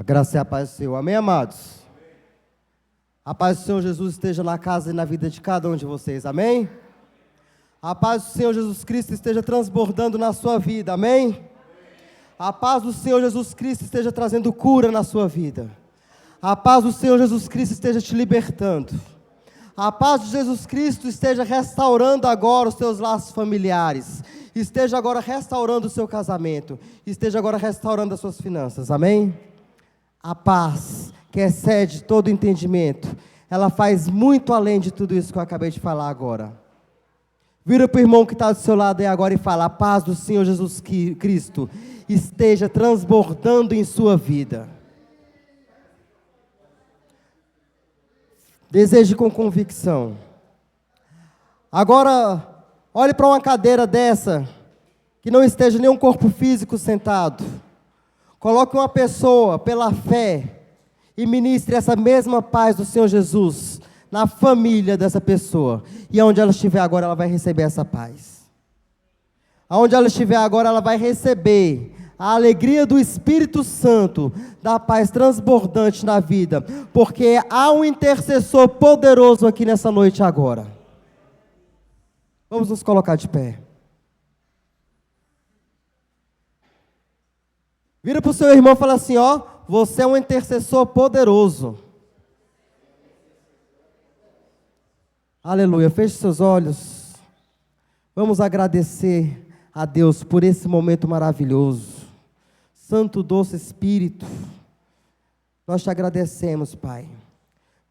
A graça e a paz do Senhor. Amém, amados? A paz do Senhor Jesus esteja na casa e na vida de cada um de vocês. Amém? A paz do Senhor Jesus Cristo esteja transbordando na sua vida. Amém? A paz do Senhor Jesus Cristo esteja trazendo cura na sua vida. A paz do Senhor Jesus Cristo esteja te libertando. A paz de Jesus Cristo esteja restaurando agora os seus laços familiares. Esteja agora restaurando o seu casamento. Esteja agora restaurando as suas finanças. Amém? A paz que excede todo entendimento, ela faz muito além de tudo isso que eu acabei de falar agora. Vira para o irmão que está do seu lado aí agora e fala: a paz do Senhor Jesus Cristo esteja transbordando em sua vida. Deseje com convicção. Agora, olhe para uma cadeira dessa, que não esteja nenhum corpo físico sentado. Coloque uma pessoa pela fé e ministre essa mesma paz do Senhor Jesus na família dessa pessoa. E aonde ela estiver agora, ela vai receber essa paz. Aonde ela estiver agora, ela vai receber a alegria do Espírito Santo, da paz transbordante na vida, porque há um intercessor poderoso aqui nessa noite agora. Vamos nos colocar de pé. Vira para o seu irmão e fala assim: ó, você é um intercessor poderoso. Aleluia, feche seus olhos. Vamos agradecer a Deus por esse momento maravilhoso. Santo, doce Espírito, nós te agradecemos, Pai,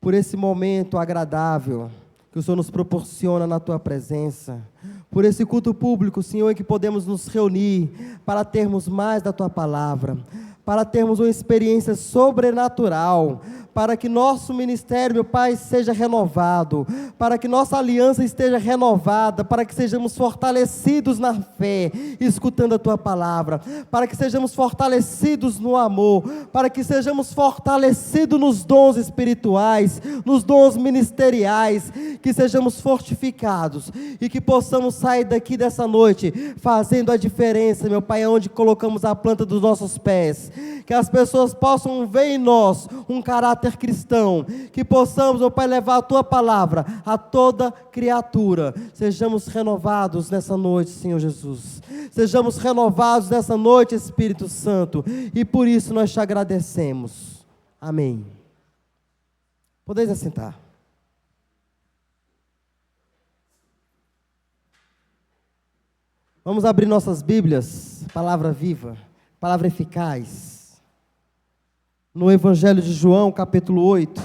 por esse momento agradável que o Senhor nos proporciona na Tua presença, por esse culto público, Senhor, em que podemos nos reunir para termos mais da Tua palavra, para termos uma experiência sobrenatural, para que nosso ministério, meu Pai, seja renovado, para que nossa aliança esteja renovada, para que sejamos fortalecidos na fé, escutando a Tua palavra, para que sejamos fortalecidos no amor, para que sejamos fortalecidos nos dons espirituais, nos dons ministeriais, que sejamos fortificados e que possamos sair daqui dessa noite fazendo a diferença, meu Pai, onde colocamos a planta dos nossos pés, que as pessoas possam ver em nós um caráter cristão, que possamos, meu Pai, levar a Tua palavra a toda criatura. Sejamos renovados nessa noite, Senhor Jesus, sejamos renovados nessa noite, Espírito Santo, e por isso nós te agradecemos. Amém. Podeis assentar. Vamos abrir nossas Bíblias, palavra viva, palavra eficaz, no Evangelho de João, capítulo 8.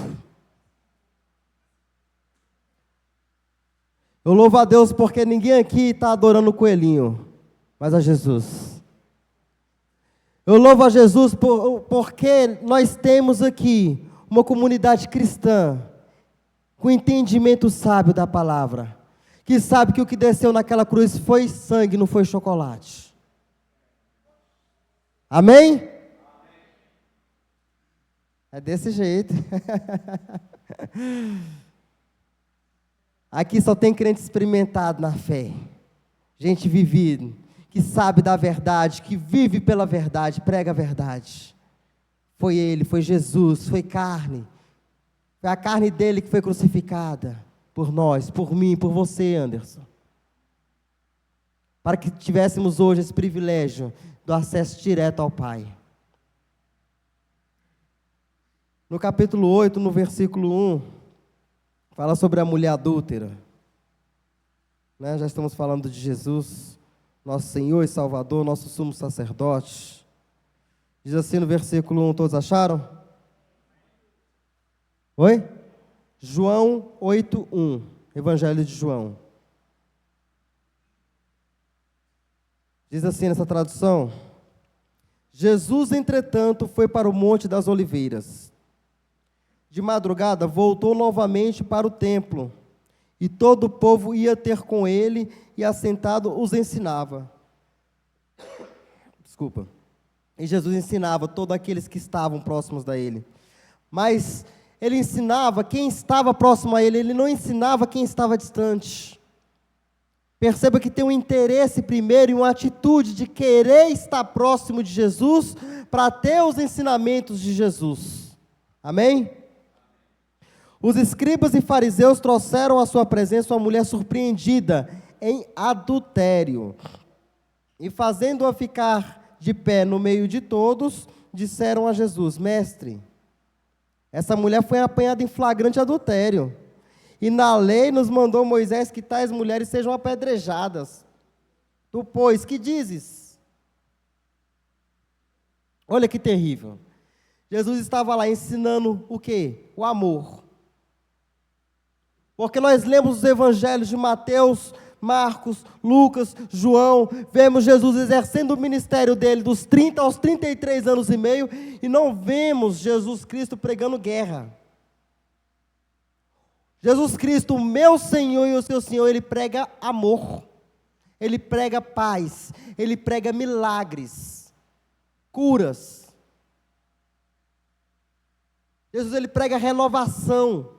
Eu louvo a Deus porque ninguém aqui está adorando o coelhinho, mas a Jesus. Eu louvo a Jesus porque nós temos aqui uma comunidade cristã com entendimento sábio da palavra, que sabe que o que desceu naquela cruz foi sangue, não foi chocolate. Amém? É desse jeito. Aqui só tem crente experimentado na fé, gente vivida, que sabe da verdade, que vive pela verdade, prega a verdade. Foi Ele, foi Jesus, foi carne. Foi a carne dele que foi crucificada por nós, por mim, por você, Anderson. Para que tivéssemos hoje esse privilégio do acesso direto ao Pai. No capítulo 8, no versículo 1, fala sobre a mulher adúltera. Já estamos falando de Jesus, nosso Senhor e Salvador, nosso sumo sacerdote. Diz assim no versículo 1, todos acharam? Oi? João 8, 1, Evangelho de João. Diz assim nessa tradução: Jesus, entretanto, foi para o Monte das Oliveiras. De madrugada, voltou novamente para o templo, e todo o povo ia ter com ele, e assentado os ensinava. Desculpa. E Jesus ensinava todos aqueles que estavam próximos a ele. Mas ele ensinava quem estava próximo a ele, ele não ensinava quem estava distante. Perceba que tem um interesse primeiro e uma atitude de querer estar próximo de Jesus para ter os ensinamentos de Jesus. Amém? Os escribas e fariseus trouxeram à sua presença uma mulher surpreendida em adultério. E fazendo-a ficar de pé no meio de todos, disseram a Jesus: Mestre, essa mulher foi apanhada em flagrante adultério. E na lei nos mandou Moisés que tais mulheres sejam apedrejadas. Tu, pois, que dizes? Olha que terrível. Jesus estava lá ensinando o quê? O amor. Porque nós lemos os evangelhos de Mateus, Marcos, Lucas, João, vemos Jesus exercendo o ministério dele dos 30 aos 33 anos e meio, e não vemos Jesus Cristo pregando guerra. Jesus Cristo, o meu Senhor e o seu Senhor, Ele prega amor, Ele prega paz, Ele prega milagres, curas. Jesus, Ele prega renovação,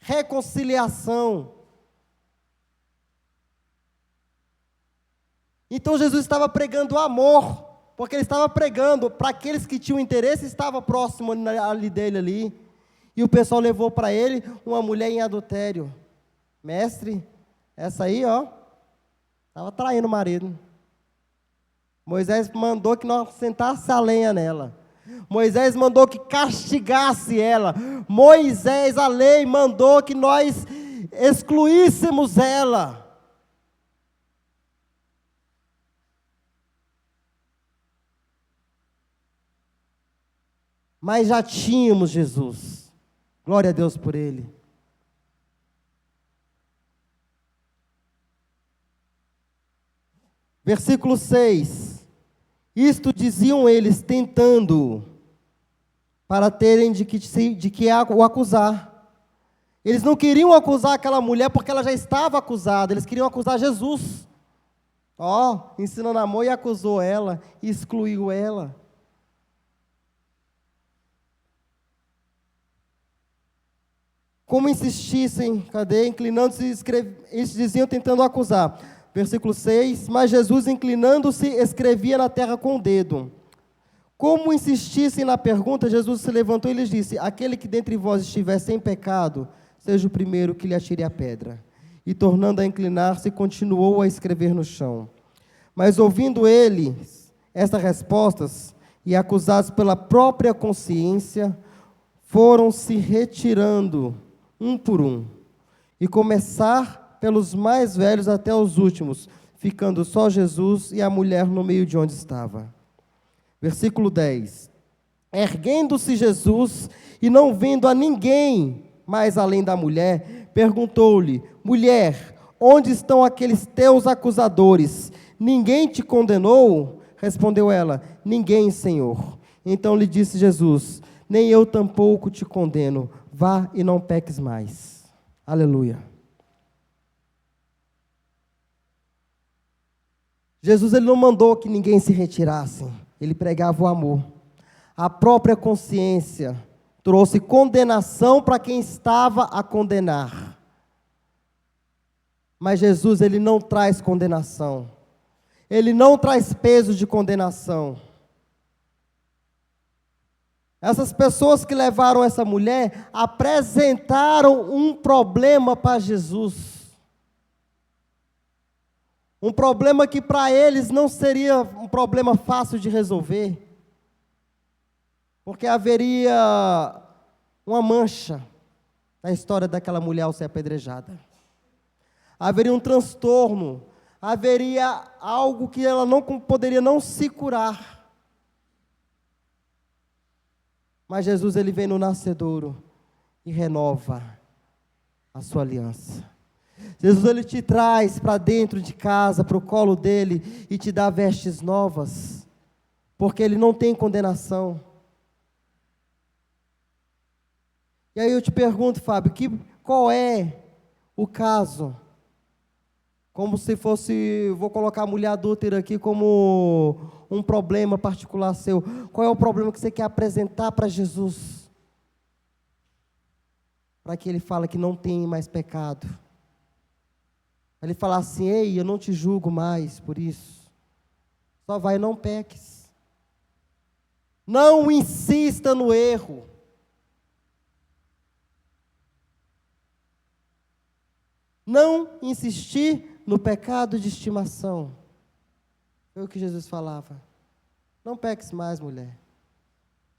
reconciliação. Então Jesus estava pregando amor, porque Ele estava pregando para aqueles que tinham interesse, estava próximo ali dele ali. E o pessoal levou para ele uma mulher em adultério. Mestre, essa aí, ó, estava traindo o marido. Moisés mandou que nós sentasse a lenha nela. Moisés mandou que castigasse ela. Moisés, a lei, mandou que nós excluíssemos ela. Mas já tínhamos Jesus. Glória a Deus por Ele. Versículo 6. Isto diziam eles, tentando, para terem de que o acusar. Eles não queriam acusar aquela mulher porque ela já estava acusada. Eles queriam acusar Jesus. Ensinando amor, e acusou ela, e excluiu ela. Como insistissem, inclinando-se, eles diziam tentando acusar. Versículo 6, mas Jesus, inclinando-se, escrevia na terra com o dedo. Como insistissem na pergunta, Jesus se levantou e lhes disse: aquele que dentre vós estiver sem pecado, seja o primeiro que lhe atire a pedra. E tornando a inclinar-se, continuou a escrever no chão. Mas ouvindo eles estas respostas, e acusados pela própria consciência, foram se retirando um por um, e começar pelos mais velhos até os últimos, ficando só Jesus e a mulher no meio de onde estava. Versículo 10. Erguendo-se Jesus, e não vendo a ninguém mais além da mulher, perguntou-lhe: mulher, onde estão aqueles teus acusadores? Ninguém te condenou? Respondeu ela: ninguém, Senhor. Então lhe disse Jesus: nem eu tampouco te condeno. Vá e não peques mais. Aleluia. Jesus, Ele não mandou que ninguém se retirasse. Ele pregava o amor. A própria consciência trouxe condenação para quem estava a condenar. Mas Jesus, Ele não traz condenação. Ele não traz peso de condenação. Essas pessoas que levaram essa mulher apresentaram um problema para Jesus. Um problema que para eles não seria um problema fácil de resolver. Porque haveria uma mancha na história daquela mulher ao ser apedrejada. Haveria um transtorno. Haveria algo que ela não poderia não se curar. Mas Jesus, Ele vem no nascedouro e renova a sua aliança. Jesus, Ele te traz para dentro de casa, para o colo dEle, e te dá vestes novas, porque Ele não tem condenação. E aí eu te pergunto, Fábio, qual é o caso? Como se fosse, vou colocar a mulher adúltera aqui como um problema particular seu. Qual é o problema que você quer apresentar para Jesus? Para que Ele fale que não tem mais pecado. Ele falar assim: ei, eu não te julgo mais por isso. Só vai, não peques. Não insista no erro. Não insistir no pecado de estimação. Foi o que Jesus falava. Não peques mais, mulher.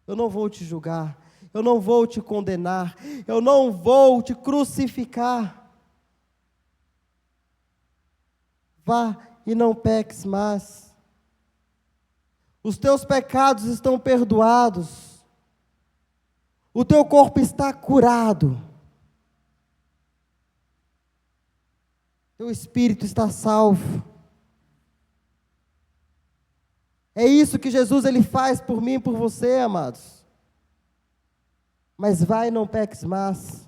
Eu não vou te julgar. Eu não vou te condenar. Eu não vou te crucificar. Vá e não peques mais. Os teus pecados estão perdoados. O teu corpo está curado. Teu espírito está salvo. É isso que Jesus ele faz por mim e por você, amados. Mas vai e não peques mais.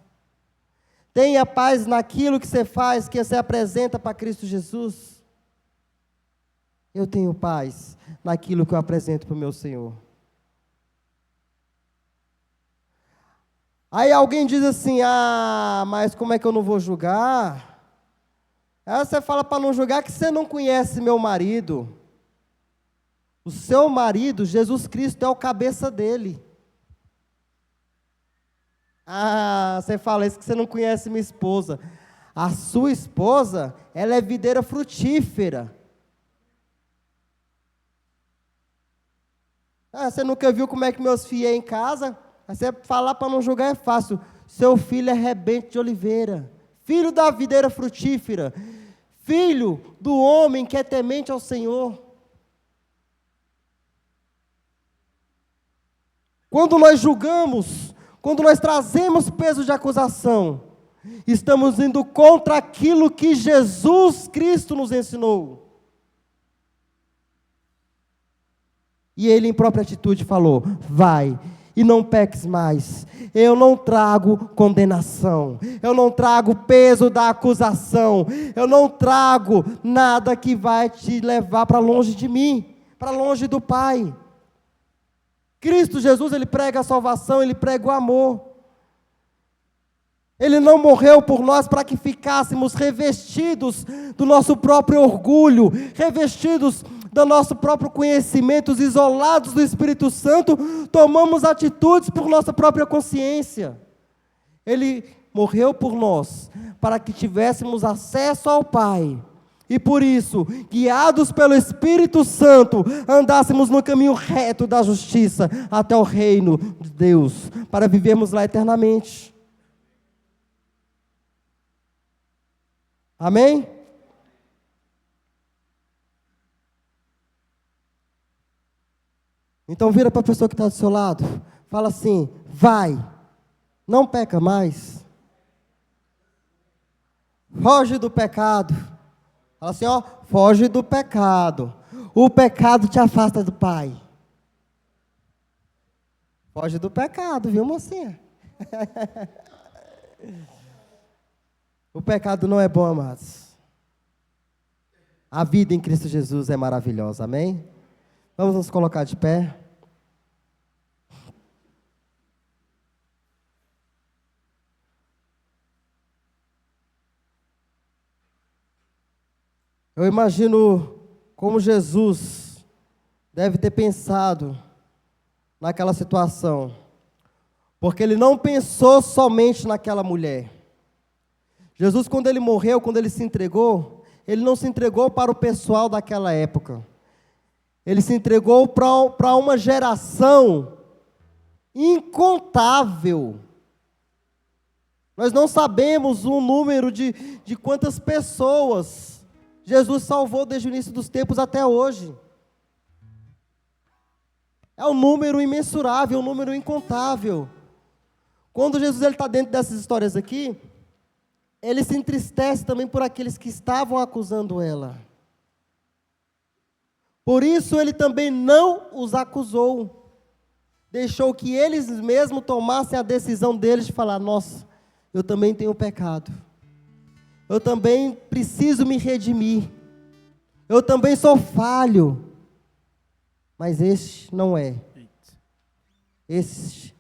Tenha paz naquilo que você faz, que você apresenta para Cristo Jesus. Eu tenho paz naquilo que eu apresento para o meu Senhor. Aí alguém diz assim: ah, mas como é que eu não vou julgar? Aí você fala para não julgar que você não conhece meu marido. O seu marido, Jesus Cristo, é o cabeça dele. Ah, você fala isso que você não conhece minha esposa. A sua esposa, ela é videira frutífera. Ah, você nunca viu como é que meus filhos é em casa? Você falar para não julgar é fácil. Seu filho é rebento de oliveira. Filho da videira frutífera. Filho do homem que é temente ao Senhor. Quando nós julgamos, quando nós trazemos peso de acusação, estamos indo contra aquilo que Jesus Cristo nos ensinou. E ele em própria atitude falou: vai e não peques mais. Eu não trago condenação, eu não trago peso da acusação, eu não trago nada que vai te levar para longe de mim, para longe do Pai. Cristo Jesus, ele prega a salvação, ele prega o amor. Ele não morreu por nós para que ficássemos revestidos do nosso próprio orgulho, revestidos do nosso próprio conhecimento, isolados do Espírito Santo, tomamos atitudes por nossa própria consciência. Ele morreu por nós para que tivéssemos acesso ao Pai. E por isso, guiados pelo Espírito Santo, andássemos no caminho reto da justiça até o reino de Deus, para vivermos lá eternamente. Amém? Então vira para a pessoa que está do seu lado, fala assim: vai, não peca mais, foge do pecado. Fala assim, ó, foge do pecado. O pecado te afasta do Pai. Foge do pecado, viu, mocinha? O pecado não é bom, amados. A vida em Cristo Jesus é maravilhosa, amém? Vamos nos colocar de pé. Eu imagino como Jesus deve ter pensado naquela situação, porque ele não pensou somente naquela mulher. Jesus, quando ele morreu, quando ele se entregou, ele não se entregou para o pessoal daquela época. Ele se entregou para uma geração incontável. Nós não sabemos o número de quantas pessoas Jesus salvou desde o início dos tempos até hoje. É um número imensurável, um número incontável. Quando Jesus está dentro dessas histórias aqui, ele se entristece também por aqueles que estavam acusando ela. Por isso ele também não os acusou. Deixou que eles mesmos tomassem a decisão deles de falar: nossa, eu também tenho pecado. Eu também preciso me redimir. Eu também sou falho. Mas este não é. Este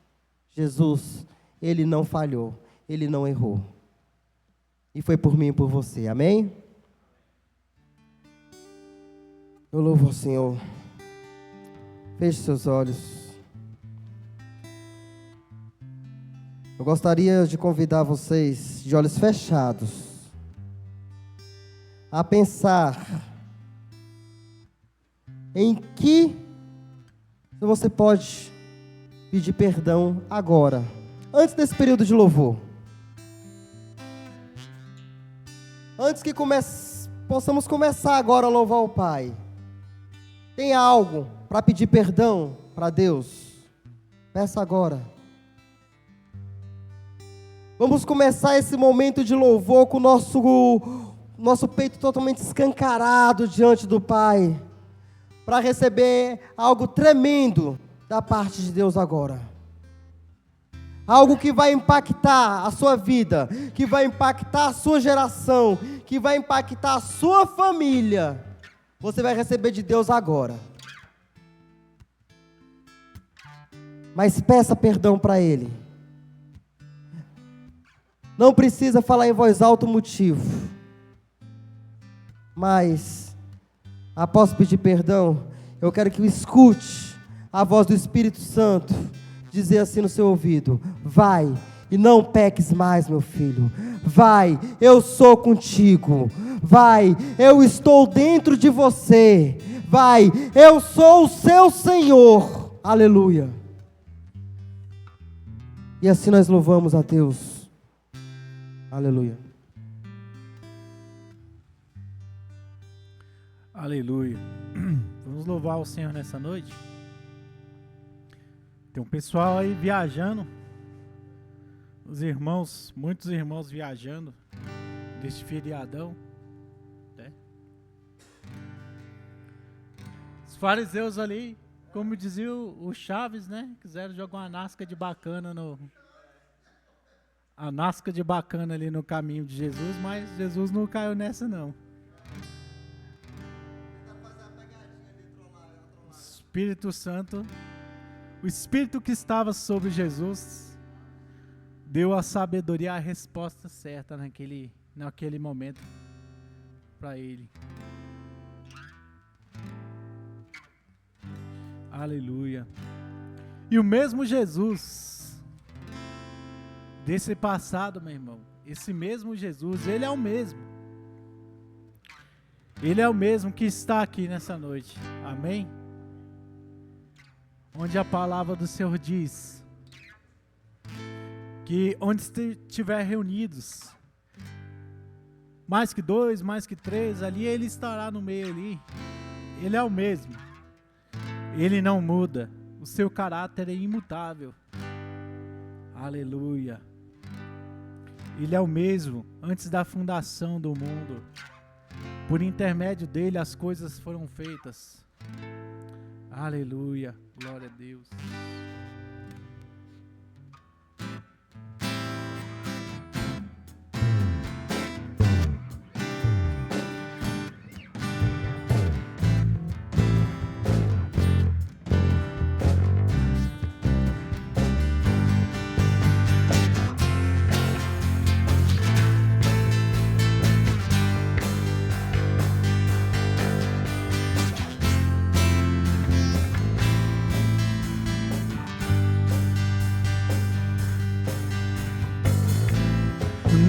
Jesus, ele não falhou. Ele não errou. E foi por mim e por você. Amém? Eu louvo ao Senhor. Feche seus olhos. Eu gostaria de convidar vocês, de olhos fechados, a pensar em que você pode pedir perdão agora, antes desse período de louvor. Antes que possamos começar agora a louvar o Pai. Tem algo para pedir perdão para Deus? Peça agora. Vamos começar esse momento de louvor com o nosso peito totalmente escancarado diante do Pai, para receber algo tremendo da parte de Deus agora. Algo que vai impactar a sua vida, que vai impactar a sua geração, que vai impactar a sua família. Você vai receber de Deus agora. Mas peça perdão para Ele. Não precisa falar em voz alta o motivo. Mas, após pedir perdão, eu quero que escute a voz do Espírito Santo dizer assim no seu ouvido: vai e não peques mais, meu filho. Vai, eu sou contigo. Vai, eu estou dentro de você. Vai, eu sou o seu Senhor. Aleluia. E assim nós louvamos a Deus. Aleluia. Aleluia. Vamos louvar o Senhor nessa noite. Tem um pessoal aí viajando. Muitos irmãos viajando deste feriadão, né? Os fariseus ali, como dizia o Chaves, né? Quiseram jogar uma nasca de bacana ali no caminho de Jesus, mas Jesus não caiu nessa não. Espírito Santo, o Espírito que estava sobre Jesus, deu a sabedoria, a resposta certa naquele momento para ele. Aleluia. E o mesmo Jesus desse passado, meu irmão, esse mesmo Jesus, ele é o mesmo. Ele é o mesmo que está aqui nessa noite. Amém? Onde a palavra do Senhor diz que onde estiver reunidos, mais que 2, mais que 3, ali Ele estará no meio ali. Ele é o mesmo. Ele não muda. O seu caráter é imutável. Aleluia. Ele é o mesmo antes da fundação do mundo. Por intermédio dele as coisas foram feitas. Aleluia. Glória a Deus.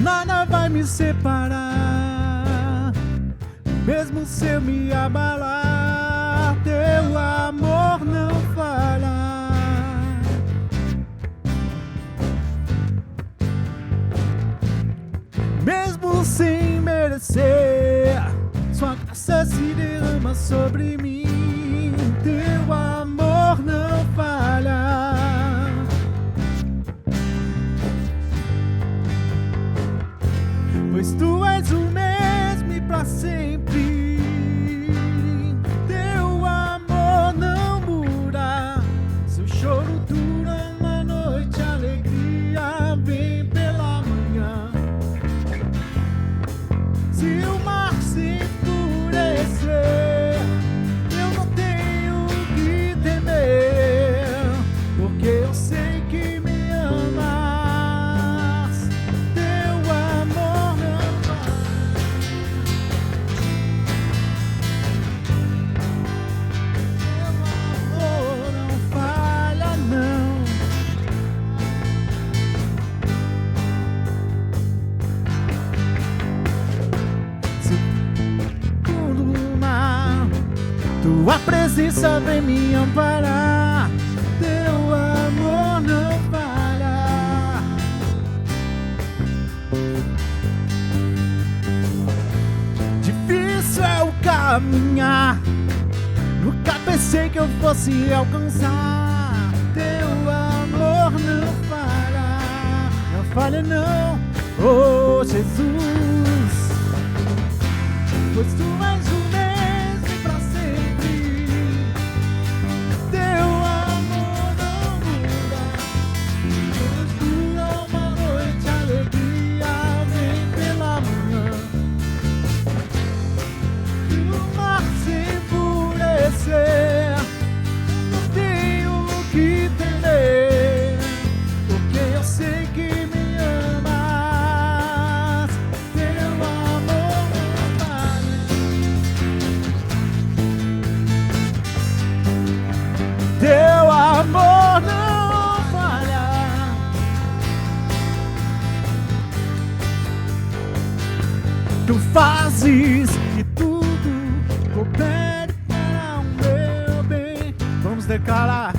Nada vai me separar, mesmo se eu me abalar, teu amor não falha. Mesmo sem merecer, sua graça se derrama sobre mim, teu amor não falha. Pois tu és o mesmo e pra sempre. Teu amor não muda. Seu choro dura uma noite, a alegria vem pela manhã. Se o mar se endurecer, Tua presença vem me amparar, teu amor não falha. Difícil é o caminhar, nunca pensei que eu fosse alcançar. Teu amor não falha não, oh Jesus. Pois tu és o mesmo pra sempre, teu amor não muda. Pois dura uma noite, a alegria vem pela manhã. E o mar se enfurecer, não tenho o que temer, porque eu sei que me amas. Teu amor não falha, teu amor não falha. Tu fazes que tudo coopere para o meu bem. Vamos declarar.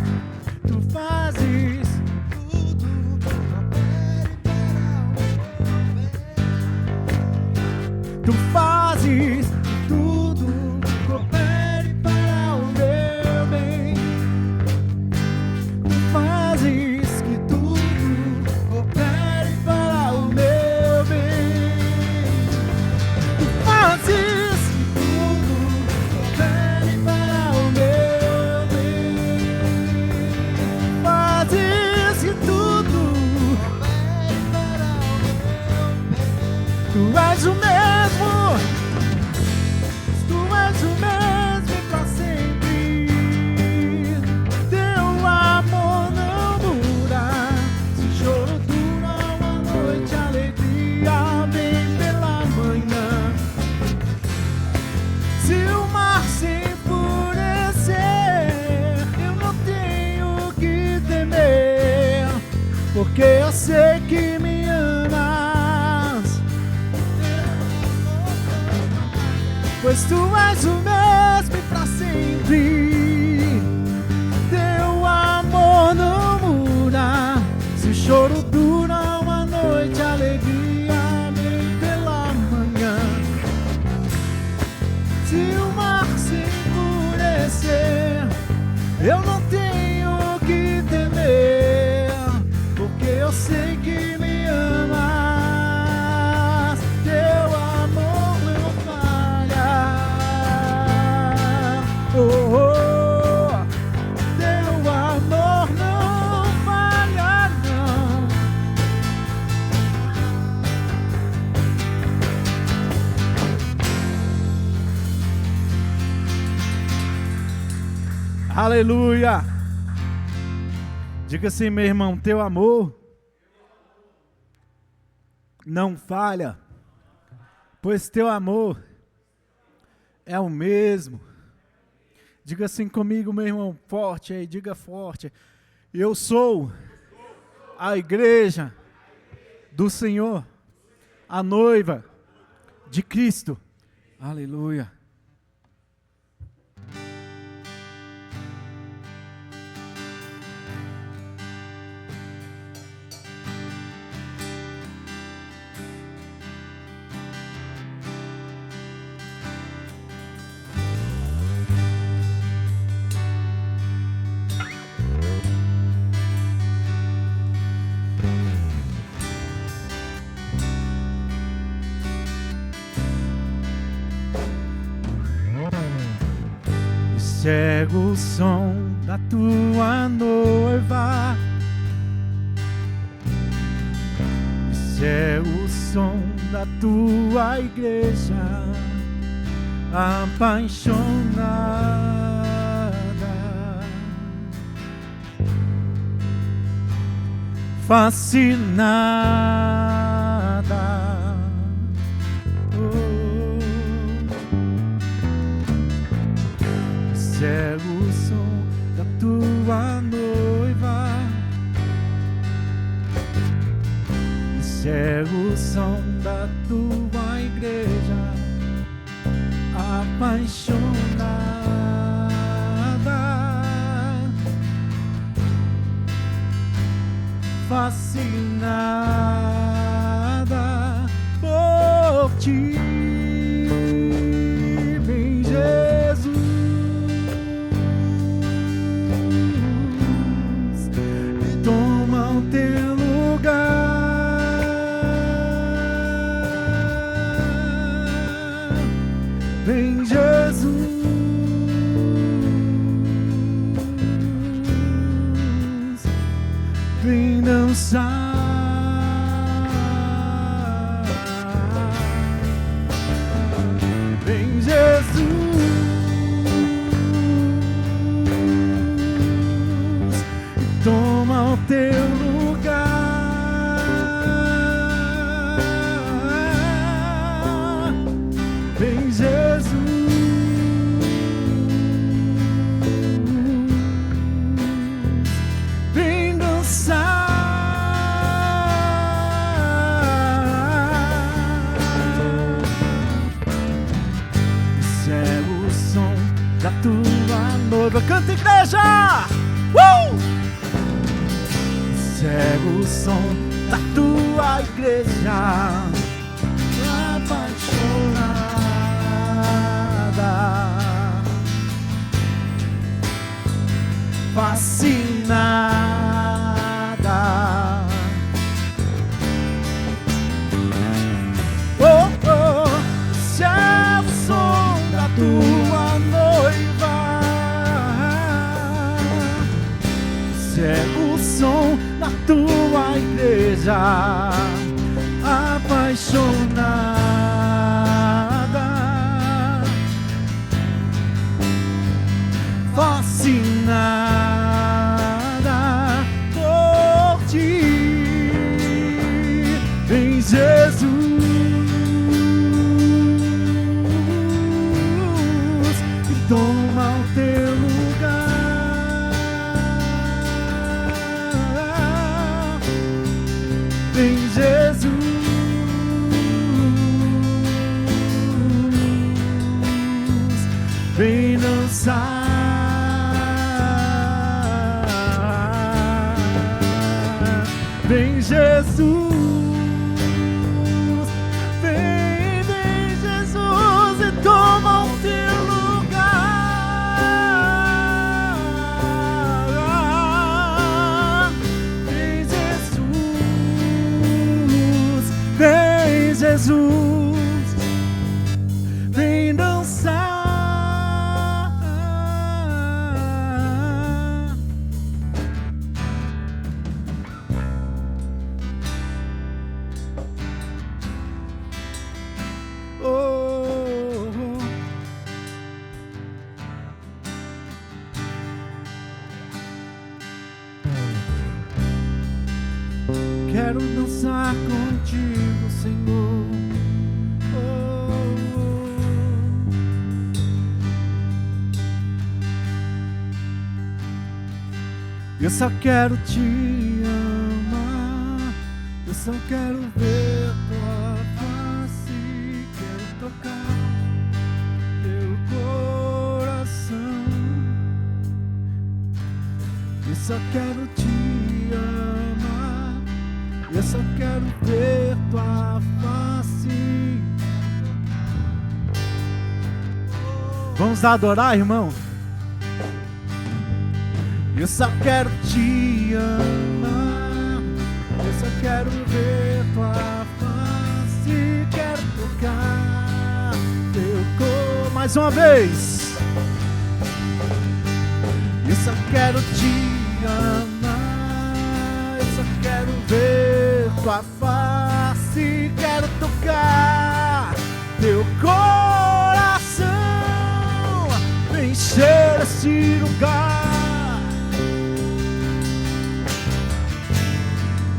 Tu fazes tudo coopere para o meu bem. Tu fazes que tudo coopere para o meu bem. Tu fazes que tudo coopere para o meu bem. Tu fazes que tudo coopere para o meu bem. Fazes que tudo coopere para o meu bem. Tu és o mesmo, tu és o mesmo pra sempre. Teu amor não muda. Se choro dura uma noite, a alegria vem pela manhã. Se o mar se enfurecer, eu não tenho o que temer, porque eu sei que me amas. Pois tu és o mesmo pra sempre, teu amor não muda. Se o choro dura uma noite, a alegria vem pela manhã. Se o mar se enfurecer, eu não tenho o que temer, porque eu sei que me amas. Teu amor não falha. Oh, oh. Teu amor não falha não. Aleluia! Diga assim, meu irmão, teu amor não falha, pois teu amor é o mesmo. Diga assim comigo, meu irmão, forte aí, diga forte. Eu sou a igreja do Senhor, a noiva de Cristo. Aleluia. Chega o som da tua noiva, chega o som da tua igreja apaixonada, fascinada. Chega o som da tua noiva, chega o som da tua igreja apaixonada. fascinada por ti. Vem Jesus e toma o teu lugar. Vem Jesus, vem dançar. Vem Jesus e toma o teu lugar. Vem Jesus, vem dançar. Esse é o som da tua noiva. Canta, igreja! Esse é o som da tua igreja apaixonada, fascinada. Oh, oh, esse é o som da tua noiva. Esse é o som da tua igreja apaixonada, fascinada por ti. Vem Jesus e toma o teu lugar. Vem Jesus, vem dançar. Vem Jesus, vem Jesus e toma o teu lugar. Vem Jesus, vem Jesus, vem dançar. Quero dançar contigo, Senhor. Eu só quero te amar, eu só quero ver tua face, quero tocar teu coração. Eu só quero te amar, eu só quero ver tua face. Vamos adorar, irmão? Eu só quero te amar, eu só quero ver tua face, quero tocar teu corpo. Mais uma vez. Eu só quero te amar, eu só quero ver tua face, quero tocar teu coração. Vem encher esse lugar.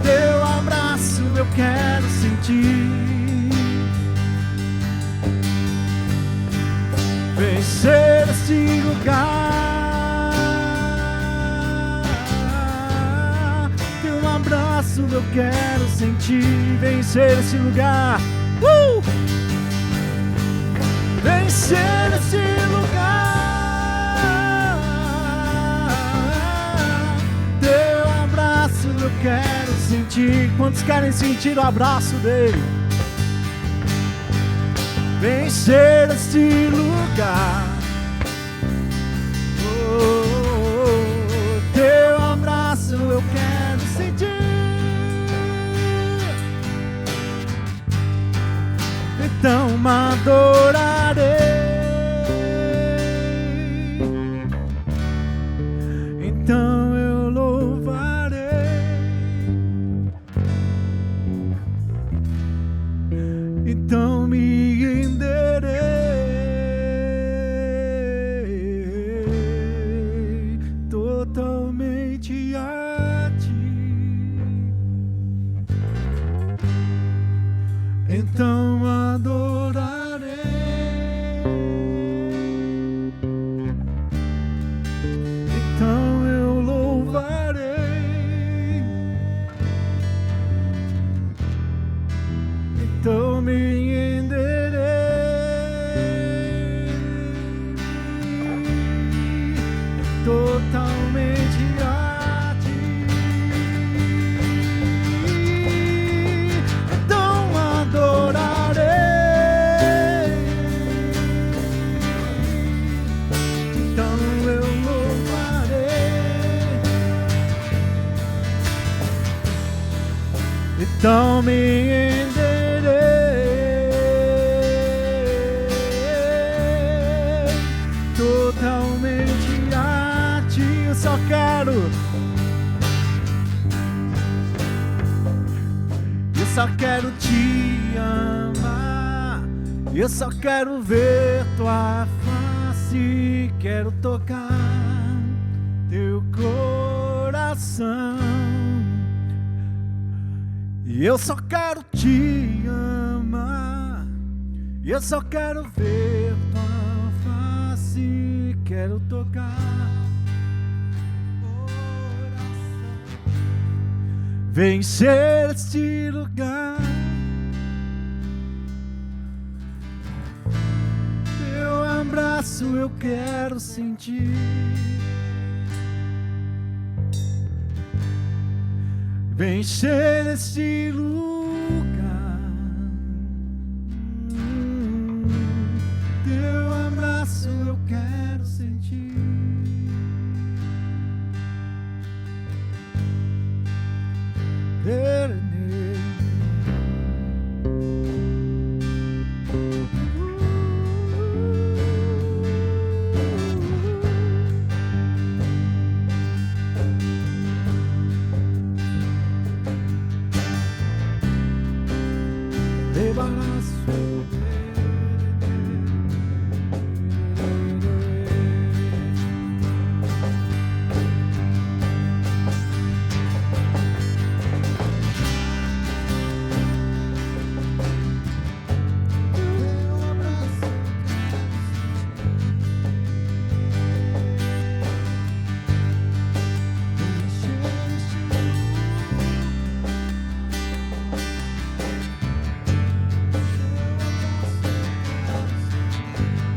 Teu abraço eu quero sentir. Vem encher esse lugar. Teu abraço eu quero sentir. Vem encher esse lugar. Vem encher esse lugar. Teu abraço eu quero sentir. Quantos querem sentir o abraço dele? Vem encher este lugar. Teu abraço eu quero sentir. Então adorarei. Então eu louvarei. Então me renderei totalmente a ti. Então adorarei. Então eu louvarei. Então me renderei totalmente a ti. Então adorarei. Então eu louvarei. Então me renderei totalmente a ti. Eu só quero te amar. Eu só quero ver tua face. Quero tocar teu coração. E eu só quero te amar. Eu só quero ver tua face. Quero tocar coração. Vem encher este lugar. Teu abraço eu quero sentir. Vem encher este lugar. Teu abraço eu quero sentir.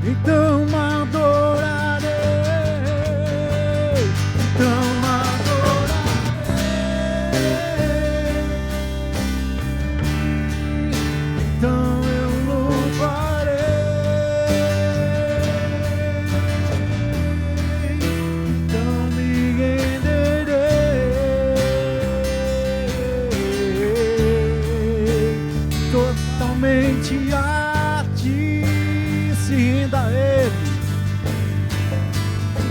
Então adorarei. Então adorarei. Então eu louvarei. Então me renderei totalmente a ti. Se renda a Ele.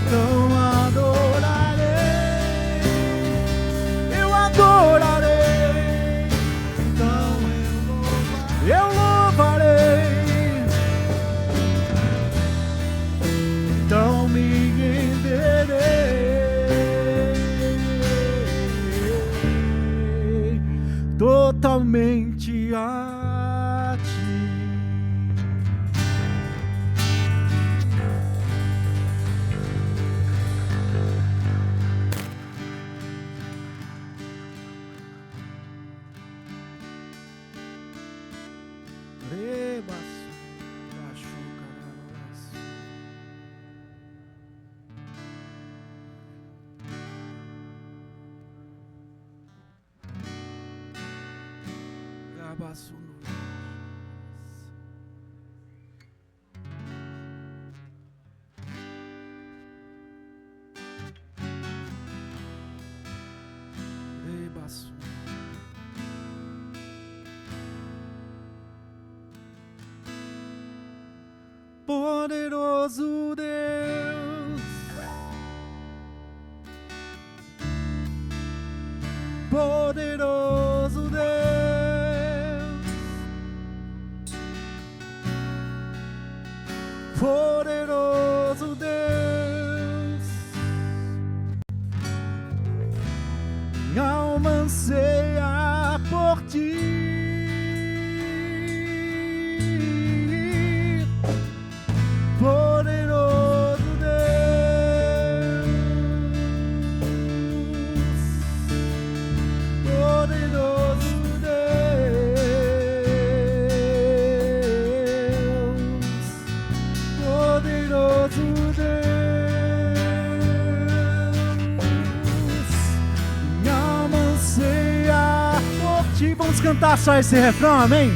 Então adorarei. Eu adorarei. Então eu louvarei. Então me renderei totalmente a ti. Poderoso Deus, poderoso Deus, poderoso Deus, minha alma anseia por ti. Poderoso Deus, poderoso Deus, poderoso Deus, minha alma anseia por ti. Vamos cantar só esse refrão, amém?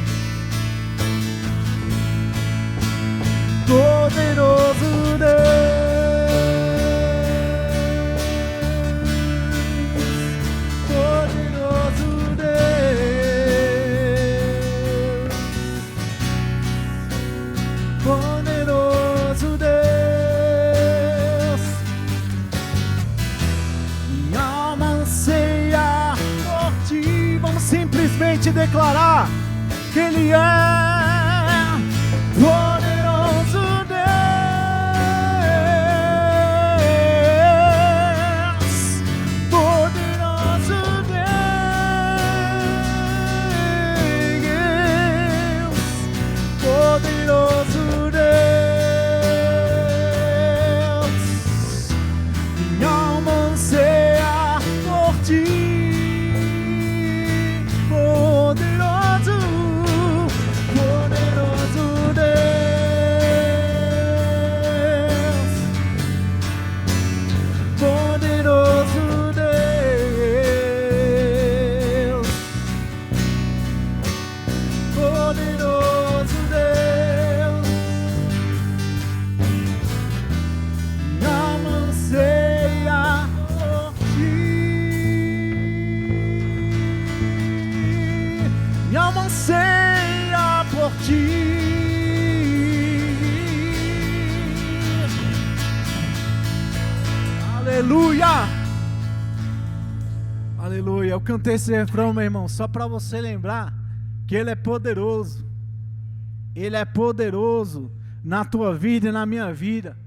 Poderoso Deus, poderoso Deus, poderoso Deus, minha alma anseia por ti. Vamos simplesmente declarar que Ele é poderoso. Aleluia! Aleluia! Eu cantei esse refrão, meu irmão, só para você lembrar que Ele é poderoso. Ele é poderoso na tua vida e na minha vida.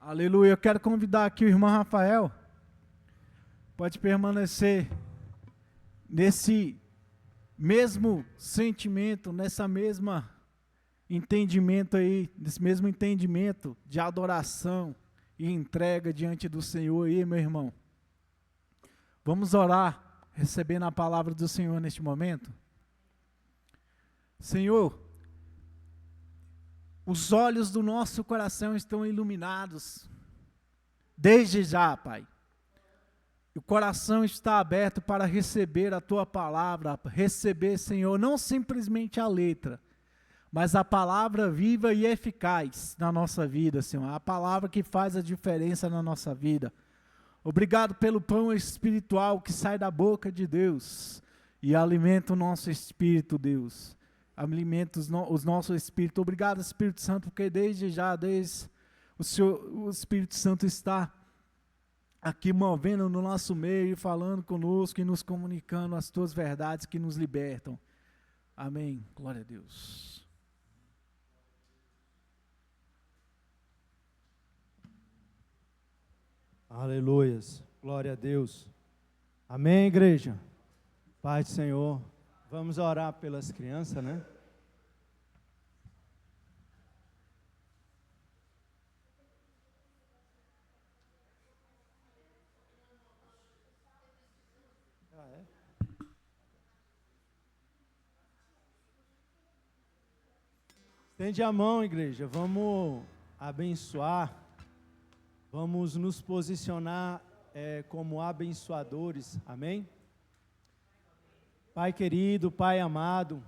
Aleluia! Eu quero convidar aqui o irmão Rafael. Pode permanecer nesse mesmo sentimento, nessa mesma entendimento aí, nesse mesmo entendimento de adoração e entrega diante do Senhor aí, meu irmão. Vamos orar, recebendo a palavra do Senhor neste momento. Senhor, os olhos do nosso coração estão iluminados, desde já, Pai. O coração está aberto para receber a Tua palavra, receber, Senhor, não simplesmente a letra, mas a palavra viva e eficaz na nossa vida, Senhor. A palavra que faz a diferença na nossa vida. Obrigado pelo pão espiritual que sai da boca de Deus e alimenta o nosso espírito, Deus. Alimenta os nossos espíritos. Obrigado, Espírito Santo, porque desde o Espírito Santo está aqui movendo no nosso meio, falando conosco e nos comunicando as Tuas verdades que nos libertam. Amém. Glória a Deus. Aleluias, glória a Deus. Amém, igreja? Pai do Senhor, vamos orar pelas crianças, né? Estende a mão, igreja, vamos abençoar. Vamos nos posicionar como abençoadores, amém? Pai querido, Pai amado,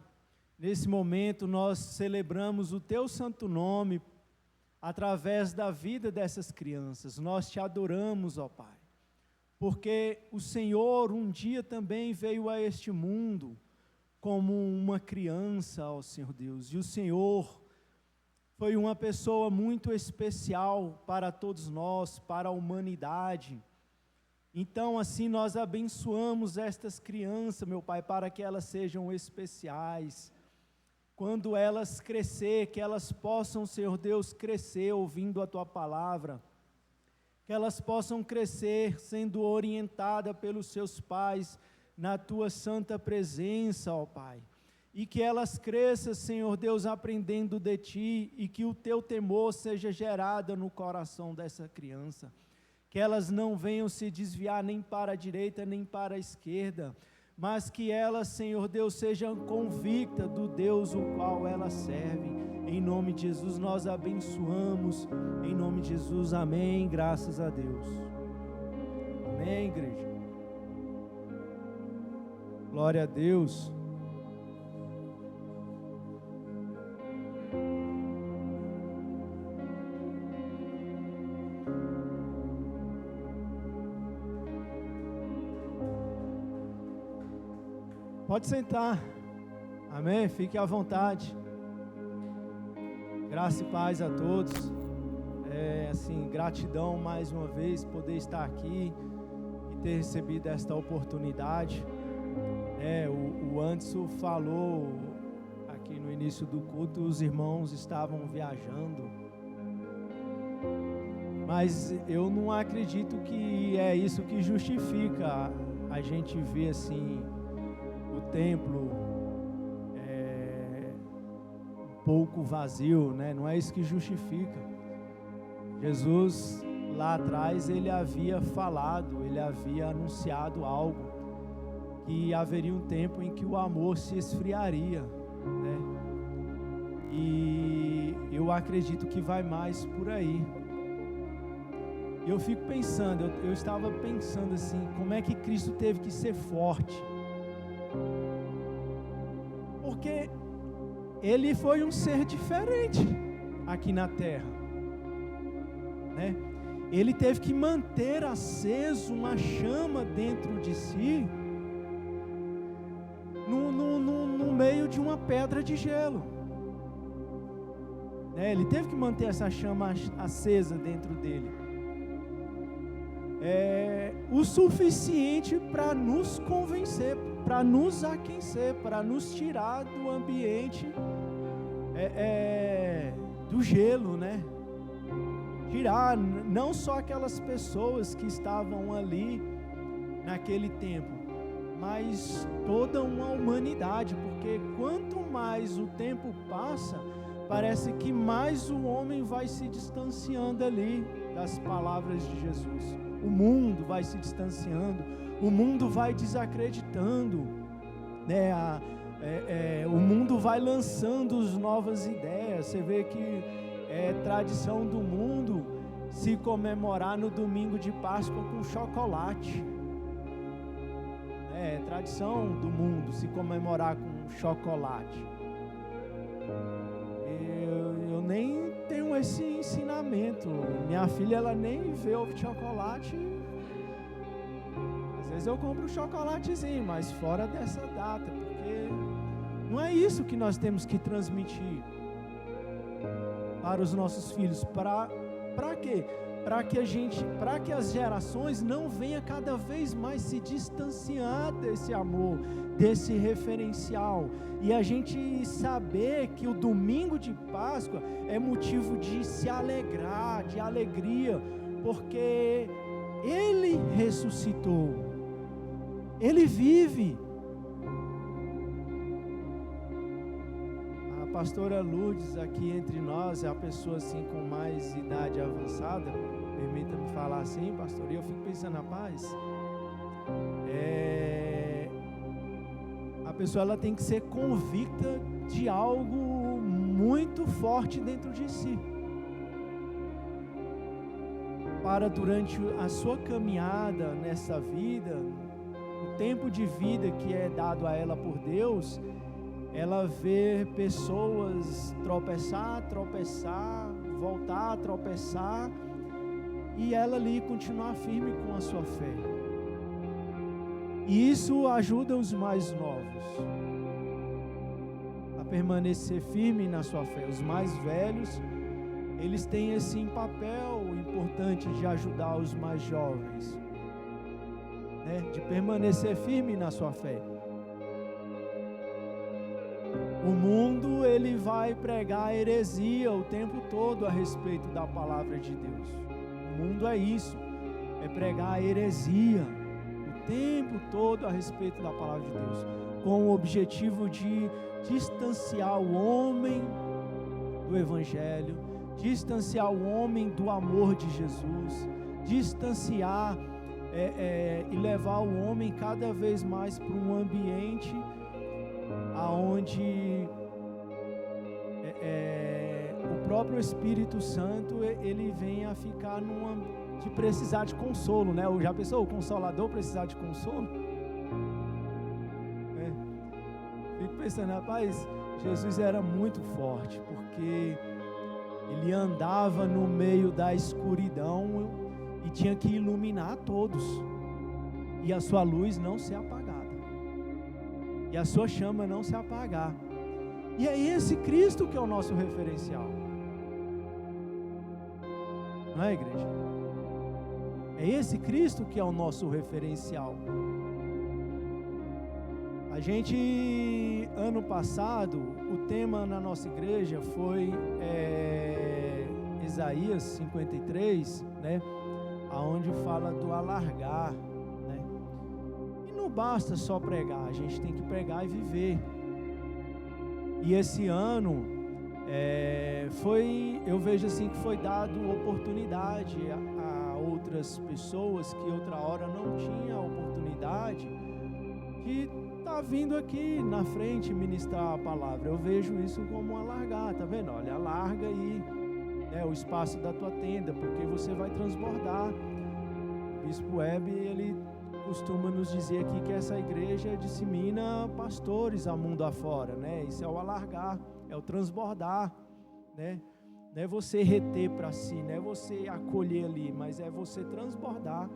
nesse momento nós celebramos o Teu santo nome através da vida dessas crianças. Nós Te adoramos, ó Pai, porque o Senhor um dia também veio a este mundo como uma criança, ó Senhor Deus, e o Senhor foi uma pessoa muito especial para todos nós, para a humanidade. Então, assim, nós abençoamos estas crianças, meu Pai, para que elas sejam especiais. Quando elas crescer, que elas possam, Senhor Deus, crescer ouvindo a Tua palavra, que elas possam crescer sendo orientadas pelos seus pais na Tua santa presença, ó Pai. E que elas cresçam, Senhor Deus, aprendendo de Ti, e que o Teu temor seja gerado no coração dessa criança. Que elas não venham se desviar nem para a direita, nem para a esquerda, mas que elas, Senhor Deus, sejam convictas do Deus o qual elas servem. Em nome de Jesus nós abençoamos, em nome de Jesus, amém, graças a Deus. Amém, igreja. Glória a Deus. Pode sentar, amém? Fique à vontade. Graça e paz a todos. Gratidão mais uma vez poder estar aqui e ter recebido esta oportunidade. O Anderson falou aqui no início do culto, os irmãos estavam viajando, mas eu não acredito que é isso que justifica a gente ver assim o templo um pouco vazio, né? Não é isso que justifica. Jesus lá atrás ele havia falado, ele havia anunciado algo, que haveria um tempo em que o amor se esfriaria, né? E eu acredito que vai mais por aí. Eu fico pensando, eu estava pensando assim, como é que Cristo teve que ser forte? Porque ele foi um ser diferente aqui na terra, né? Ele teve que manter aceso uma chama dentro de si, no meio de uma pedra de gelo, né? Ele teve que manter essa chama acesa dentro dele, o suficiente para nos convencer, para nos aquecer, para nos tirar do ambiente do gelo, né? Tirar não só aquelas pessoas que estavam ali naquele tempo, mas toda uma humanidade, porque quanto mais o tempo passa, parece que mais o homem vai se distanciando ali das palavras de Jesus. O mundo vai se distanciando, o mundo vai desacreditando, né? O mundo vai lançando as novas ideias. Você vê que é tradição do mundo se comemorar no domingo de Páscoa com chocolate. É tradição do mundo se comemorar com chocolate. Eu nem tenho esse ensinamento. Minha filha, ela nem vê ovo de chocolate. Às vezes eu compro um chocolatezinho, mas fora dessa data, porque não é isso que nós temos que transmitir para os nossos filhos. Para quê? Para que as gerações não venham cada vez mais se distanciar desse amor, desse referencial, e a gente saber que o domingo de Páscoa é motivo de se alegrar, de alegria, porque Ele ressuscitou, Ele vive. A pastora Lourdes aqui entre nós é a pessoa assim com mais idade avançada, permita-me falar assim, pastor, e eu fico pensando, rapaz, a pessoa ela tem que ser convicta de algo muito forte dentro de si, para durante a sua caminhada nessa vida, o tempo de vida que é dado a ela por Deus, ela vê pessoas tropeçar, voltar a tropeçar, e ela ali continuar firme com a sua fé. E isso ajuda os mais novos a permanecer firme na sua fé. Os mais velhos, eles têm esse papel importante de ajudar os mais jovens, né? De permanecer firme na sua fé. O mundo, ele vai pregar heresia o tempo todo a respeito da palavra de Deus. O mundo é isso, é pregar heresia o tempo todo a respeito da palavra de Deus, com o objetivo de distanciar o homem do Evangelho, distanciar o homem do amor de Jesus, distanciar e levar o homem cada vez mais para um ambiente aonde o próprio Espírito Santo ele vem a ficar de precisar de consolo, né? Já pensou o Consolador precisar de consolo? Fico pensando, rapaz, Jesus era muito forte, porque ele andava no meio da escuridão e tinha que iluminar a todos, e a sua luz não ser apagada, e a sua chama não se apagar. E é esse Cristo que é o nosso referencial, não é, igreja? É esse Cristo que é o nosso referencial. A gente, ano passado, o tema na nossa igreja foi Isaías 53, né? Aonde fala do alargar, né? E não basta só pregar, a gente tem que pregar e viver. E esse ano eu vejo assim que foi dado oportunidade a outras pessoas que outra hora não tinham oportunidade de estar vindo aqui na frente ministrar a palavra. Eu vejo isso como alargar, tá vendo? Olha, alarga aí o espaço da tua tenda, porque você vai transbordar. O Bispo Web, ele costuma nos dizer aqui que essa igreja dissemina pastores a mundo afora, né? Isso é o alargar, é o transbordar, né? Não é você reter para si, não é você acolher ali, mas é você transbordar.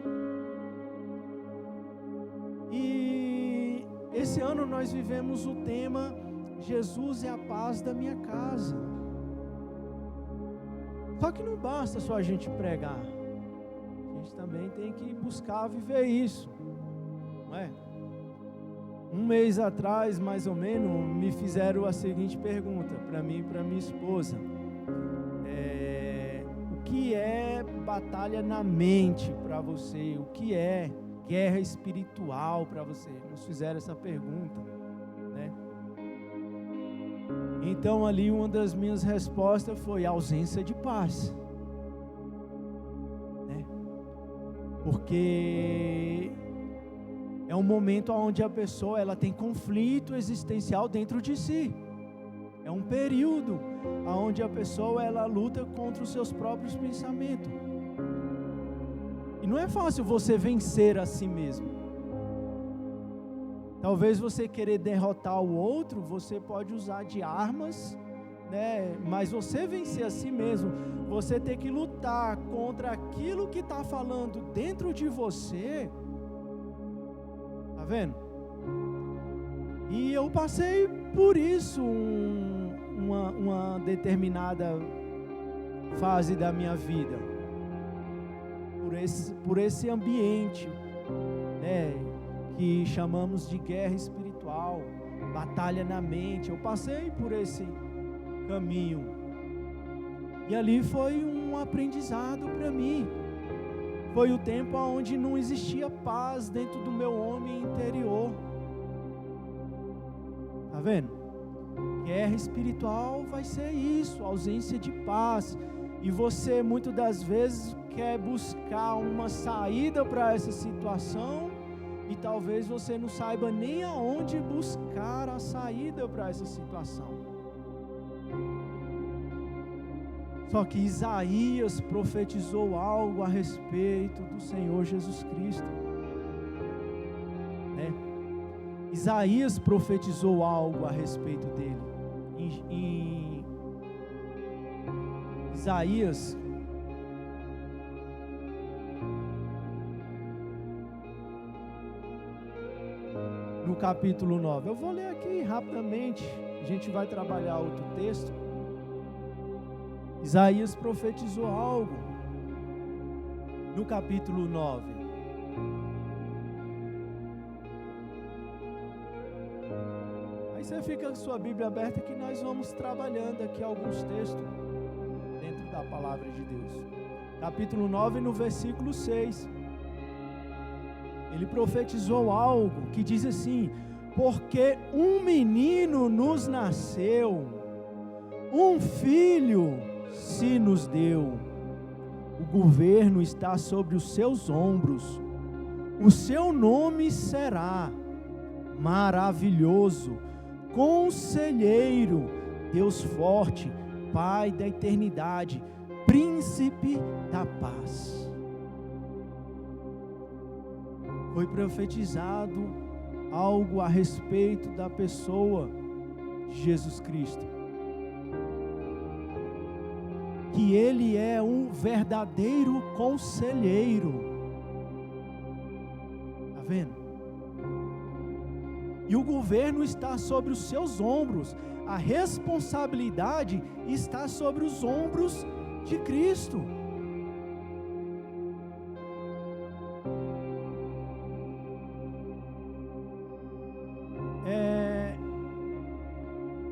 E esse ano nós vivemos o tema Jesus é a paz da minha casa. Só que não basta só a gente pregar, a gente também tem que buscar viver isso, não é? Um mês atrás, mais ou menos, me fizeram a seguinte pergunta para mim e para minha esposa: o que é batalha na mente para você? O que é guerra espiritual para você? Nos fizeram essa pergunta, né? Então ali uma das minhas respostas foi ausência de paz, né? Porque é um momento onde a pessoa ela tem conflito existencial dentro de si. É um período onde a pessoa ela luta contra os seus próprios pensamentos. E não é fácil você vencer a si mesmo. Talvez você querer derrotar o outro, você pode usar de armas, né? Mas você vencer a si mesmo, você ter que lutar contra aquilo que está falando dentro de você. Tá vendo? E eu passei por isso uma determinada fase da minha vida, por esse ambiente, né, que chamamos de guerra espiritual, batalha na mente. Eu passei por esse caminho, e ali foi um aprendizado para mim. Foi o tempo onde não existia paz dentro do meu homem interior. Tá vendo? Guerra espiritual vai ser isso, ausência de paz. E você muitas das vezes quer buscar uma saída para essa situação, e talvez você não saiba nem aonde buscar a saída para essa situação. Só que Isaías profetizou algo a respeito do Senhor Jesus Cristo, né? Isaías profetizou algo a respeito dele. Em Isaías, no capítulo 9, eu vou ler aqui rapidamente, a gente vai trabalhar outro texto. Isaías profetizou algo no capítulo 9. Aí você fica com sua Bíblia aberta que nós vamos trabalhando aqui alguns textos dentro da palavra de Deus. Capítulo 9, no versículo 6. Ele profetizou algo que diz assim: porque um menino nos nasceu, um filho se nos deu, o governo está sobre os seus ombros, o seu nome será Maravilhoso, Conselheiro, Deus Forte, Pai da Eternidade, Príncipe da Paz. Foi profetizado algo a respeito da pessoa de Jesus Cristo, que Ele é um verdadeiro conselheiro. Está vendo? E o governo está sobre os seus ombros, a responsabilidade está sobre os ombros de Cristo.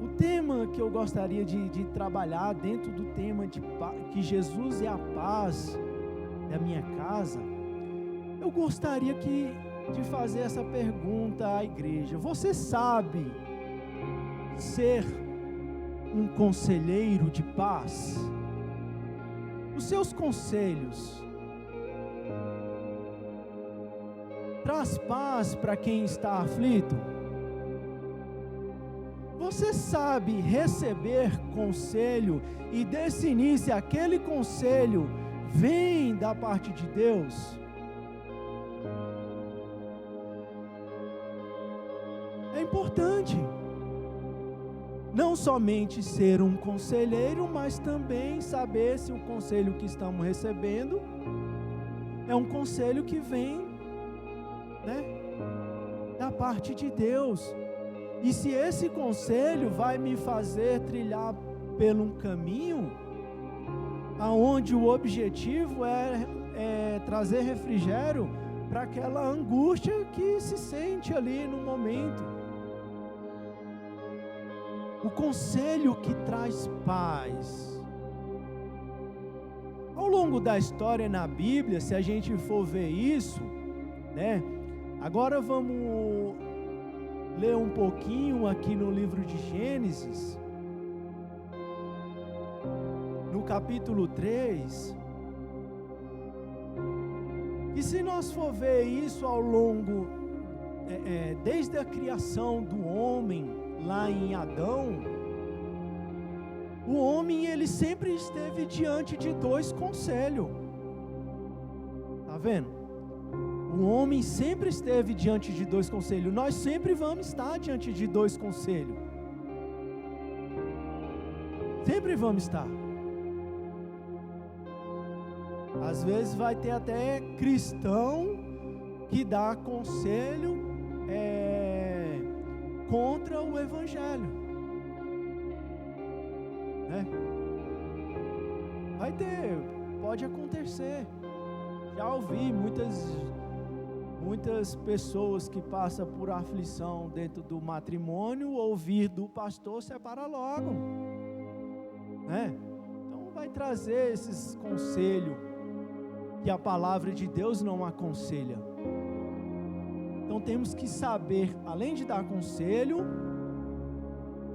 O tema que eu gostaria de trabalhar dentro do tema de que Jesus é a paz da minha casa, eu gostaria de fazer essa pergunta à igreja: você sabe ser um conselheiro de paz? Os seus conselhos traz paz para quem está aflito? Você sabe receber conselho e decidir se aquele conselho vem da parte de Deus? É importante não somente ser um conselheiro, mas também saber se o conselho que estamos recebendo é um conselho que vem, né, da parte de Deus. E se esse conselho vai me fazer trilhar por um caminho aonde o objetivo é trazer refrigério para aquela angústia que se sente ali no momento. O conselho que traz paz. Ao longo da história na Bíblia, se a gente for ver isso, né? Agora vamos ler um pouquinho aqui no livro de Gênesis, no capítulo 3, e se nós for ver isso ao longo, desde a criação do homem, lá em Adão, o homem ele sempre esteve diante de dois conselhos, tá vendo? O homem sempre esteve diante de dois conselhos. Nós sempre vamos estar diante de dois conselhos. Sempre vamos estar. Às vezes vai ter até cristão que dá conselho contra o evangelho, né? Vai ter, pode acontecer. Já ouvi muitas pessoas que passam por aflição dentro do matrimônio, ouvir do pastor: separa logo, né? Então vai trazer esses conselhos que a palavra de Deus não aconselha. Então temos que saber, além de dar conselho,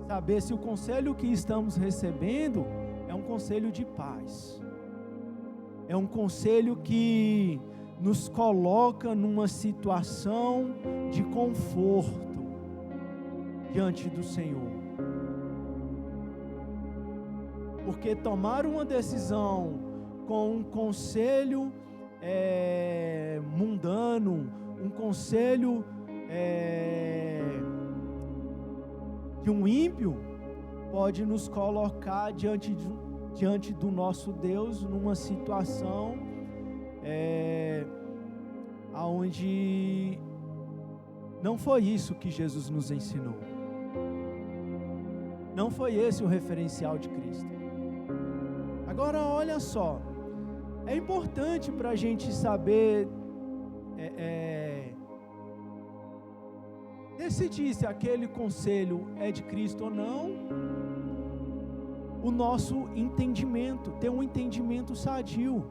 saber se o conselho que estamos recebendo é um conselho de paz, é um conselho que nos coloca numa situação de conforto diante do Senhor. Porque tomar uma decisão com um conselho mundano, um conselho de um ímpio pode nos colocar diante do nosso Deus numa situação aonde não foi isso que Jesus nos ensinou. Não foi esse o referencial de Cristo. Agora olha só, é importante para a gente saber decidir se aquele conselho é de Cristo ou não, o nosso entendimento, ter um entendimento sadio,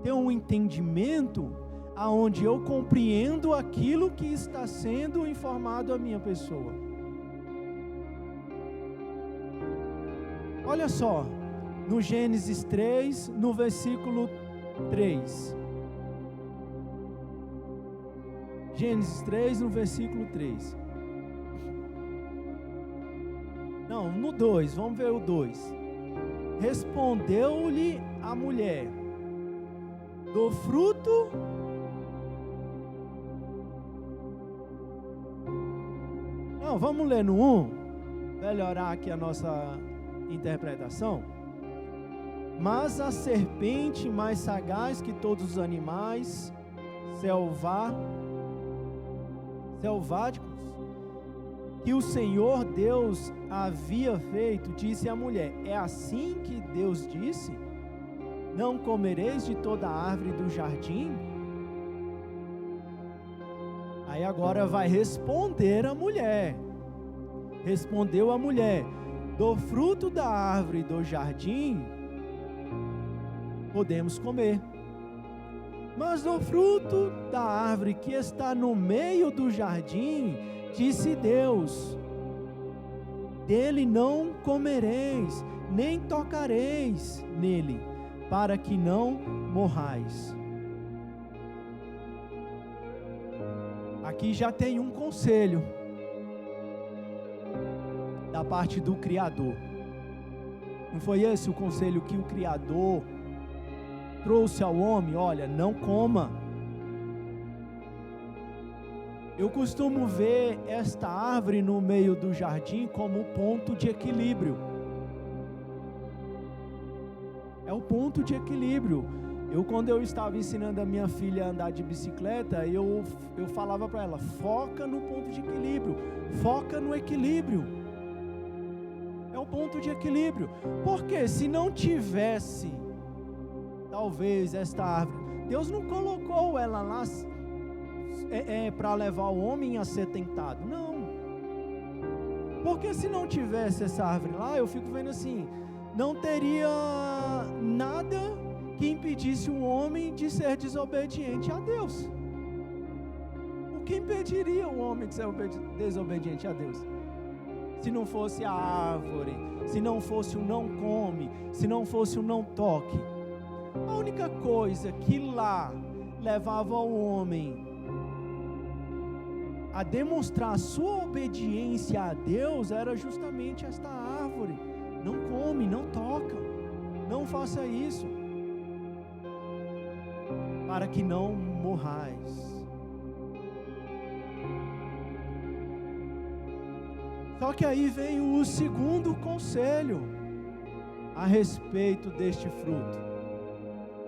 ter um entendimento aonde eu compreendo aquilo que está sendo informado à minha pessoa. Olha só, no Gênesis 3, no versículo 3. Gênesis 3, no versículo 3. Não, no 2, vamos ver o 2. Respondeu-lhe a mulher: do fruto não, vamos ler no 1, melhorar aqui a nossa interpretação. Mas a serpente, mais sagaz que todos os animais selváticos que o Senhor Deus havia feito, disse à mulher: é assim que Deus disse: não comereis de toda a árvore do jardim? Aí agora vai responder a mulher. Respondeu a mulher: do fruto da árvore do jardim podemos comer, mas do fruto da árvore que está no meio do jardim, disse Deus: dele não comereis, nem tocareis nele, para que não morrais. Aqui já tem um conselho da parte do Criador. Não foi esse o conselho que o Criador trouxe ao homem? Olha, não coma. Eu costumo ver esta árvore no meio do jardim como ponto de equilíbrio. É o ponto de equilíbrio. Quando eu estava ensinando a minha filha a andar de bicicleta, eu falava para ela: foca no ponto de equilíbrio, foca no equilíbrio. É o ponto de equilíbrio. Porque se não tivesse, talvez, esta árvore, Deus não colocou ela lá para levar o homem a ser tentado. Não. Porque se não tivesse essa árvore lá, eu fico vendo assim, não teria nada que impedisse o homem de ser desobediente a Deus. O que impediria o homem de ser desobediente a Deus? Se não fosse a árvore, se não fosse o não come, se não fosse o não toque. A única coisa que lá levava o homem a demonstrar a sua obediência a Deus era justamente esta árvore. Não come, não toca, não faça isso, para que não morrais. Só que aí vem o segundo conselho a respeito deste fruto,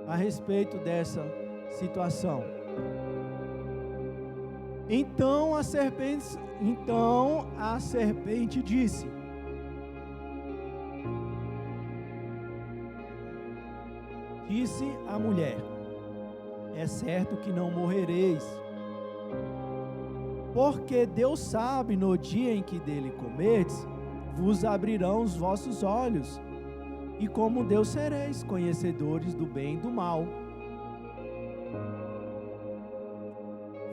a respeito dessa situação. Então a serpente disse: disse a mulher: é certo que não morrereis, porque Deus sabe, no dia em que dele comerdes, vos abrirão os vossos olhos, e como Deus sereis conhecedores do bem e do mal.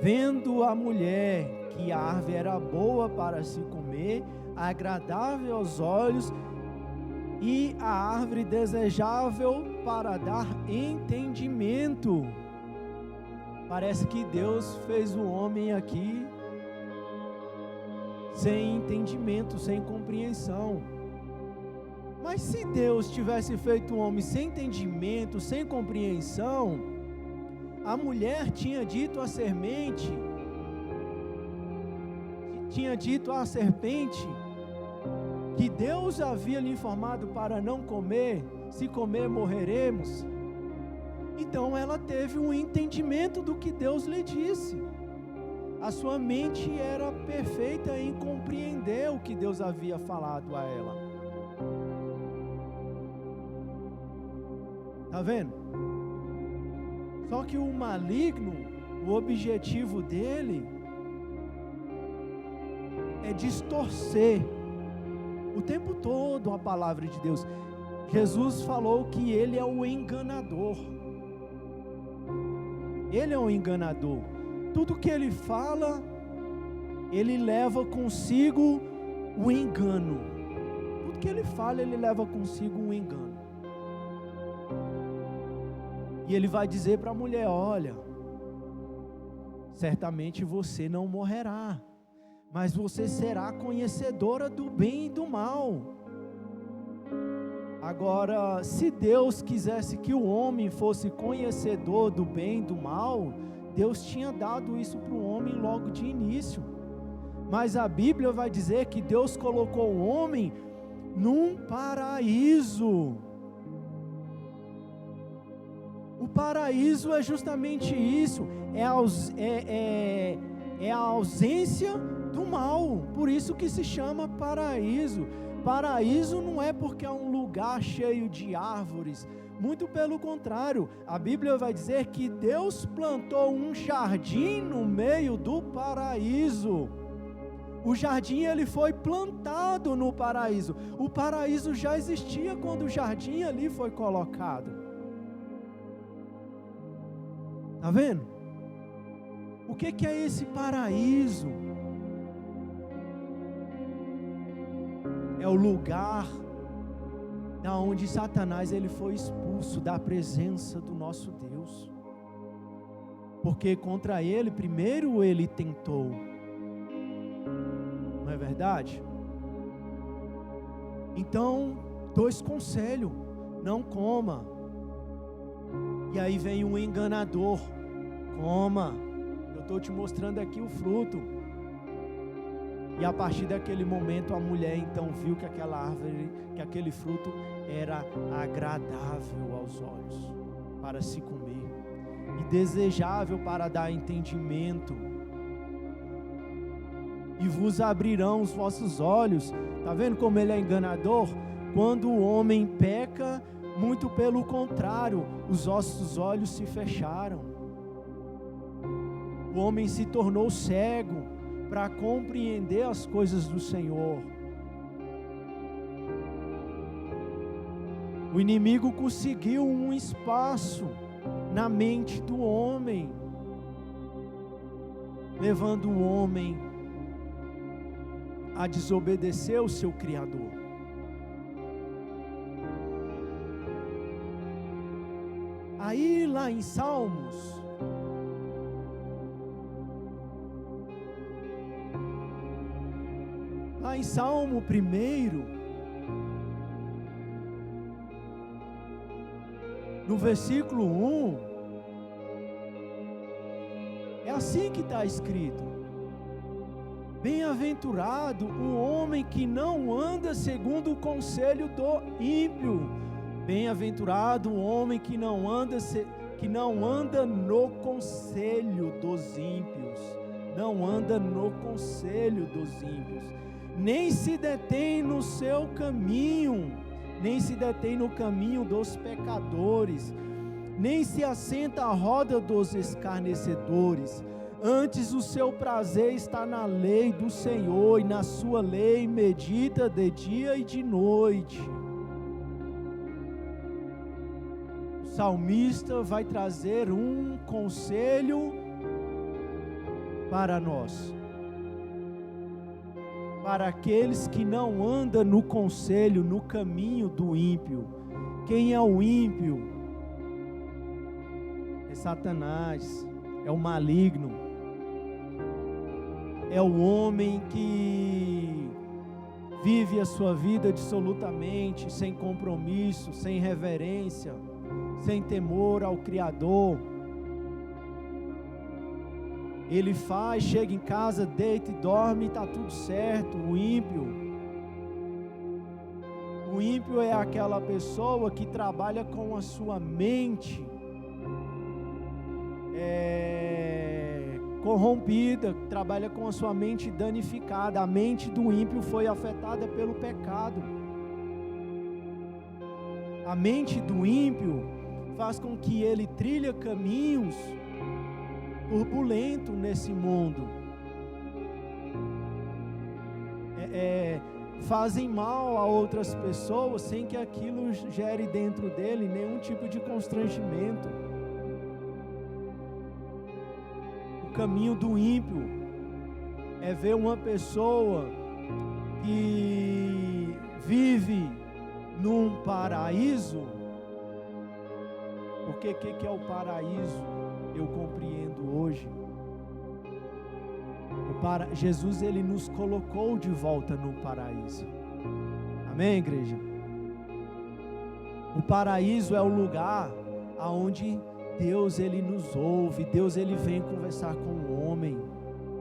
Vendo a mulher que a árvore era boa para se comer, agradável aos olhos, e a árvore desejável para dar entendimento. Parece que Deus fez o homem aqui sem entendimento, sem compreensão. Mas se Deus tivesse feito o homem sem entendimento, sem compreensão, a mulher tinha dito à serpente tinha dito à serpente que Deus havia lhe informado para não comer, se comer morreremos. Então ela teve um entendimento do que Deus lhe disse. A sua mente era perfeita em compreender o que Deus havia falado a ela. Tá vendo? Só que o maligno, o objetivo dele é distorcer o tempo todo a palavra de Deus. Jesus falou que ele é o enganador. Ele é o enganador. Tudo que ele fala, ele leva consigo o engano. Tudo que ele fala, ele leva consigo um engano. E ele vai dizer para a mulher: olha, certamente você não morrerá, mas você será conhecedora do bem e do mal. Agora, se Deus quisesse que o homem fosse conhecedor do bem e do mal, Deus tinha dado isso para o homem logo de início. Mas a Bíblia vai dizer que Deus colocou o homem num paraíso. O paraíso é justamente isso, é a ausência do mal, por isso que se chama paraíso. Paraíso não é porque é um lugar cheio de árvores, muito pelo contrário, a Bíblia vai dizer que Deus plantou um jardim no meio do paraíso. O jardim ele foi plantado no paraíso. O paraíso já existia quando o jardim ali foi colocado. Tá vendo? O que é esse paraíso? É o lugar da onde Satanás ele foi expulso da presença do nosso Deus. Porque contra ele, primeiro ele tentou. Não é verdade? Então, dois conselhos: não coma. E aí vem um enganador: coma, eu estou te mostrando aqui o fruto. E a partir daquele momento a mulher então viu que aquela árvore, que aquele fruto era agradável aos olhos para se comer e desejável para dar entendimento. E vos abrirão os vossos olhos. Tá vendo como ele é enganador? Quando o homem peca, muito pelo contrário, os vossos olhos se fecharam. O homem se tornou cego para compreender as coisas do Senhor. O inimigo conseguiu um espaço na mente do homem, levando o homem a desobedecer o seu Criador. Aí lá em Salmos, lá em Salmo 1, no versículo 1, é assim que está escrito: bem-aventurado o homem que não anda segundo o conselho do ímpio. Bem-aventurado o homem que não anda no conselho dos ímpios. Não anda no conselho dos ímpios. Nem se detém no seu caminho, nem se detém no caminho dos pecadores, nem se assenta à roda dos escarnecedores. Antes o seu prazer está na lei do Senhor, e na sua lei medita de dia e de noite. O salmista vai trazer um conselho para nós, para aqueles que não andam no conselho, no caminho do ímpio. Quem é o ímpio? É Satanás, é o maligno, é o homem que vive a sua vida dissolutamente, sem compromisso, sem reverência, sem temor ao Criador. Ele faz, chega em casa, deita e dorme e está tudo certo. O ímpio é aquela pessoa que trabalha com a sua mente corrompida, trabalha com a sua mente danificada. A mente do ímpio foi afetada pelo pecado. A mente do ímpio faz com que ele trilhe caminhos turbulentos nesse mundo. Fazem mal a outras pessoas sem que aquilo gere dentro dele nenhum tipo de constrangimento. O caminho do ímpio é ver uma pessoa que vive num paraíso. Porque o que é o paraíso? Eu compreendo hoje. Jesus, ele nos colocou de volta no paraíso. Amém, igreja? O paraíso é o lugar aonde Deus, ele nos ouve. Deus, ele vem conversar com o homem.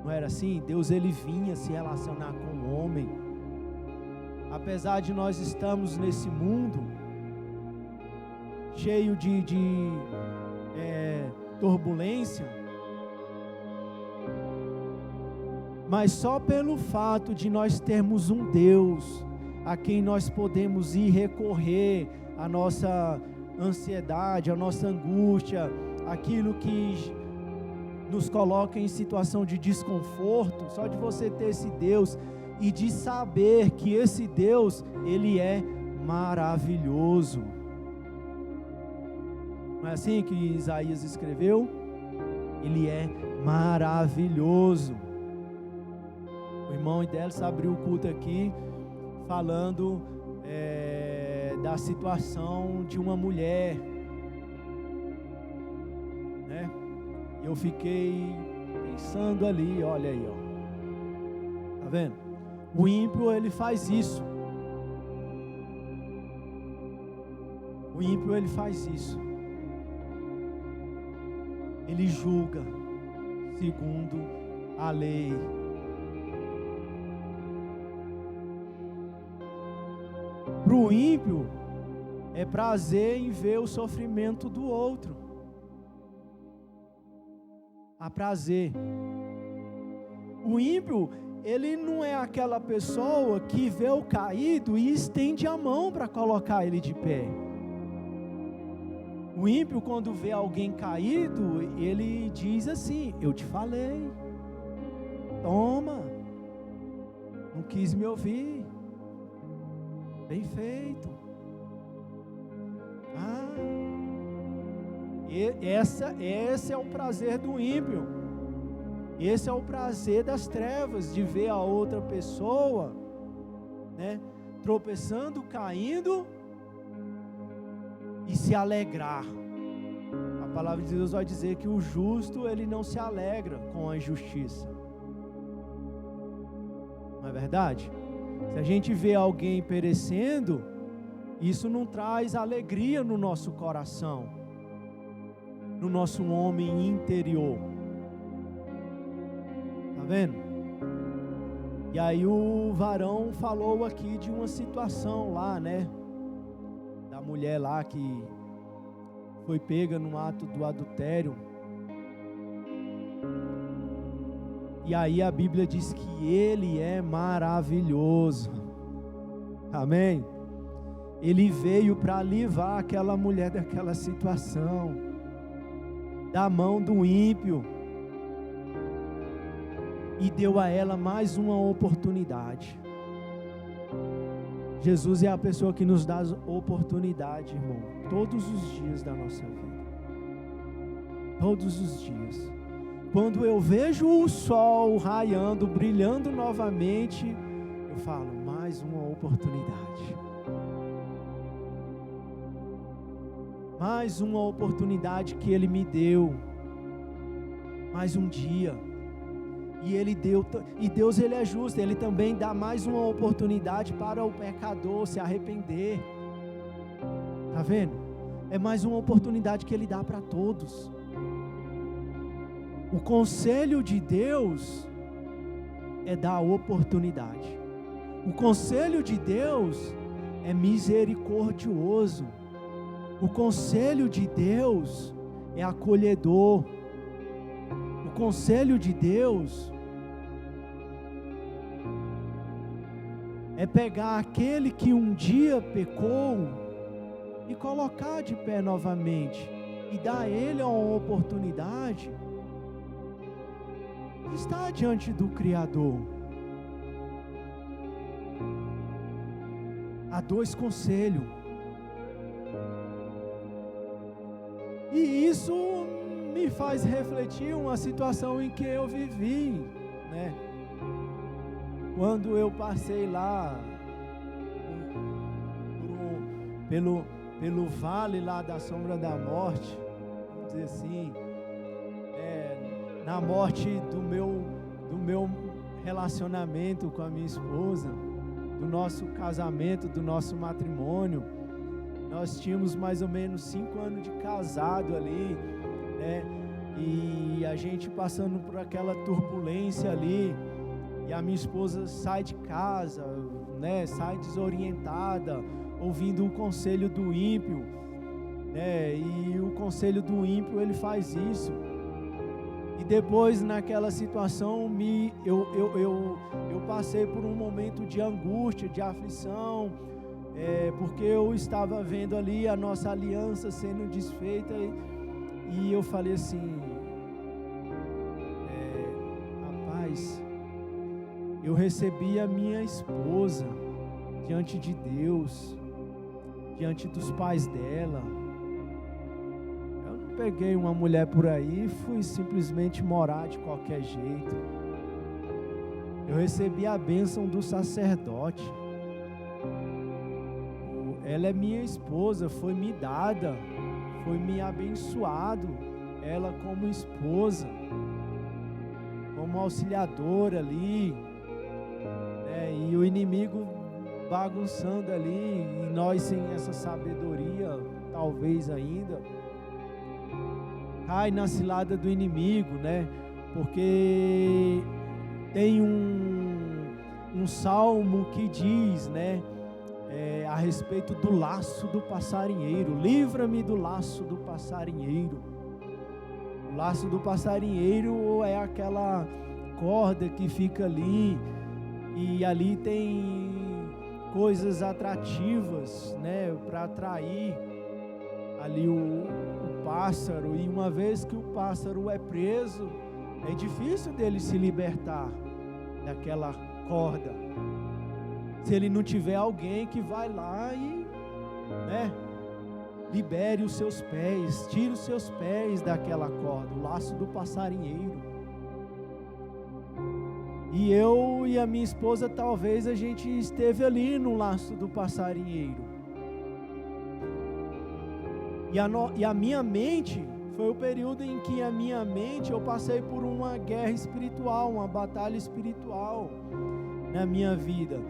Não era assim? Deus, ele vinha se relacionar com o homem. Apesar de nós estarmos nesse mundo cheio de turbulência, mas só pelo fato de nós termos um Deus a quem nós podemos ir recorrer a nossa ansiedade, a nossa angústia, aquilo que nos coloca em situação de desconforto, só de você ter esse Deus e de saber que esse Deus, ele é maravilhoso. Não é assim que Isaías escreveu? Ele é maravilhoso. O irmão Idélis abriu o culto aqui falando da situação de uma mulher, né? Eu fiquei pensando ali, olha aí, ó. Tá vendo? O ímpio, ele faz isso. O ímpio, ele faz isso. Ele julga segundo a lei. Para o ímpio, é prazer em ver o sofrimento do outro. Há prazer. O ímpio, ele não é aquela pessoa que vê o caído e estende a mão para colocar ele de pé. O ímpio, quando vê alguém caído, ele diz assim: eu te falei, toma, não quis me ouvir, bem feito. Esse é o prazer do ímpio. Esse é o prazer das trevas, de ver a outra pessoa, né, tropeçando, caindo e se alegrar. A palavra de Deus vai dizer que o justo, ele não se alegra com a injustiça. Não é verdade? Se a gente vê alguém perecendo, isso não traz alegria no nosso coração, no nosso homem interior. Tá vendo? E aí o varão falou aqui de uma situação lá, né? Da mulher lá que foi pega no ato do adultério. E aí a Bíblia diz que ele é maravilhoso. Amém? Ele veio para livrar aquela mulher daquela situação, da mão do ímpio, e deu a ela mais uma oportunidade. Jesus é a pessoa que nos dá oportunidade, irmão, todos os dias da nossa vida. Todos os dias. Quando eu vejo o sol raiando, brilhando novamente, eu falo, mais uma oportunidade. Mais uma oportunidade que Ele me deu. Mais um dia. E Ele deu, e Deus, Ele é justo, Ele também dá mais uma oportunidade para o pecador se arrepender. Tá vendo? É mais uma oportunidade que Ele dá para todos. O conselho de Deus é dar oportunidade. O conselho de Deus é misericordioso. O conselho de Deus é acolhedor. O conselho de Deus é pegar aquele que um dia pecou e colocar de pé novamente e dar a ele uma oportunidade de estar diante do Criador. Há dois conselhos. E isso me faz refletir uma situação em que eu vivi, né? Quando eu passei lá pelo vale lá da sombra da morte, vamos dizer assim, na morte do meu relacionamento com a minha esposa, do nosso casamento, do nosso matrimônio. Nós tínhamos mais ou menos 5 anos de casado ali, né? E a gente passando por aquela turbulência ali, e a minha esposa sai de casa, né? Sai desorientada, ouvindo o conselho do ímpio, né? E o conselho do ímpio, ele faz isso. E depois, naquela situação, eu passei por um momento de angústia, de aflição, porque eu estava vendo ali a nossa aliança sendo desfeita, e eu falei assim, rapaz, eu recebi a minha esposa diante de Deus, diante dos pais dela. Eu não peguei uma mulher por aí e fui simplesmente morar de qualquer jeito. Eu recebi a bênção do sacerdote. Ela é minha esposa, foi me dada, foi me abençoado, ela como esposa, como auxiliadora ali, né? E o inimigo bagunçando ali, e nós sem essa sabedoria, talvez ainda, cai na cilada do inimigo, né? Porque tem um salmo que diz, né? A respeito do laço do passarinheiro. Livra-me do laço do passarinheiro. O laço do passarinheiro é aquela corda que fica ali, e ali tem coisas atrativas, né, para atrair ali o pássaro. E uma vez que o pássaro é preso, é difícil dele se libertar daquela corda, se ele não tiver alguém que vai lá e, né, libere os seus pés, tire os seus pés daquela corda, o laço do passarinheiro. E eu e a minha esposa, talvez a gente esteve ali no laço do passarinheiro. E a minha mente, foi o período em que a minha mente, eu passei por uma guerra espiritual, uma batalha espiritual na minha vida.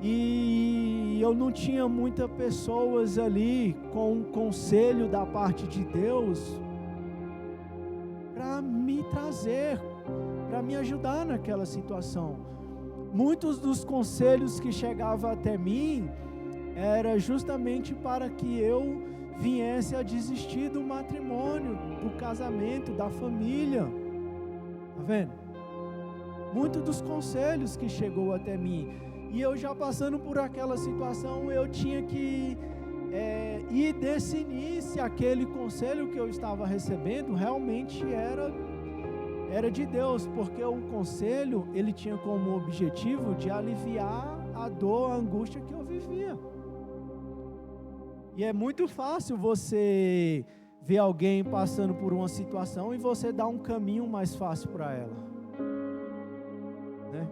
E eu não tinha muitas pessoas ali com um conselho da parte de Deus para me trazer, para me ajudar naquela situação. Muitos dos conselhos que chegavam até mim era justamente para que eu viesse a desistir do matrimônio, do casamento, da família. Tá vendo? Muitos dos conselhos que chegou até mim. E eu já passando por aquela situação, eu tinha que ir definir se aquele conselho que eu estava recebendo realmente era de Deus, porque o conselho, ele tinha como objetivo de aliviar a dor, a angústia que eu vivia. E é muito fácil você ver alguém passando por uma situação e você dar um caminho mais fácil para ela, né?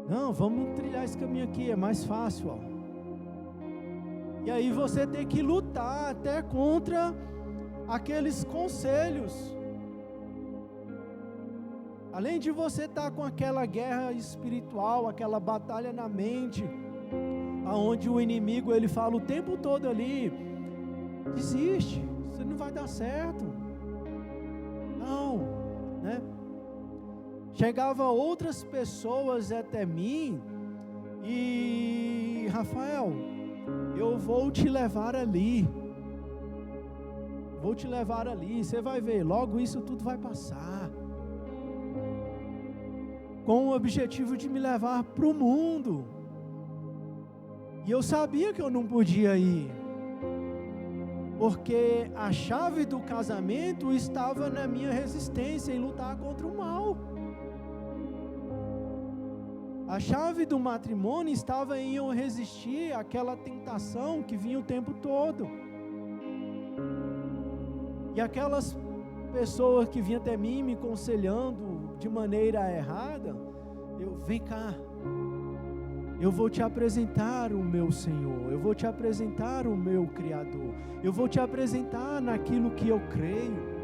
Não, vamos trilhar esse caminho aqui, é mais fácil, ó. E aí você tem que lutar até contra aqueles conselhos. Além de você estar com aquela guerra espiritual, aquela batalha na mente, aonde o inimigo, ele fala o tempo todo ali, desiste, você não vai dar certo. né? Chegava outras pessoas até mim e, Rafael, eu vou te levar ali. Vou te levar ali, você vai ver, logo isso tudo vai passar. Com o objetivo de me levar para o mundo. E eu sabia que eu não podia ir, porque a chave do casamento estava na minha resistência em lutar contra o mal. A chave do matrimônio estava em eu resistir àquela tentação que vinha o tempo todo. E aquelas pessoas que vinham até mim me aconselhando de maneira errada, vem cá, eu vou te apresentar o meu Senhor, eu vou te apresentar o meu Criador, eu vou te apresentar naquilo que eu creio.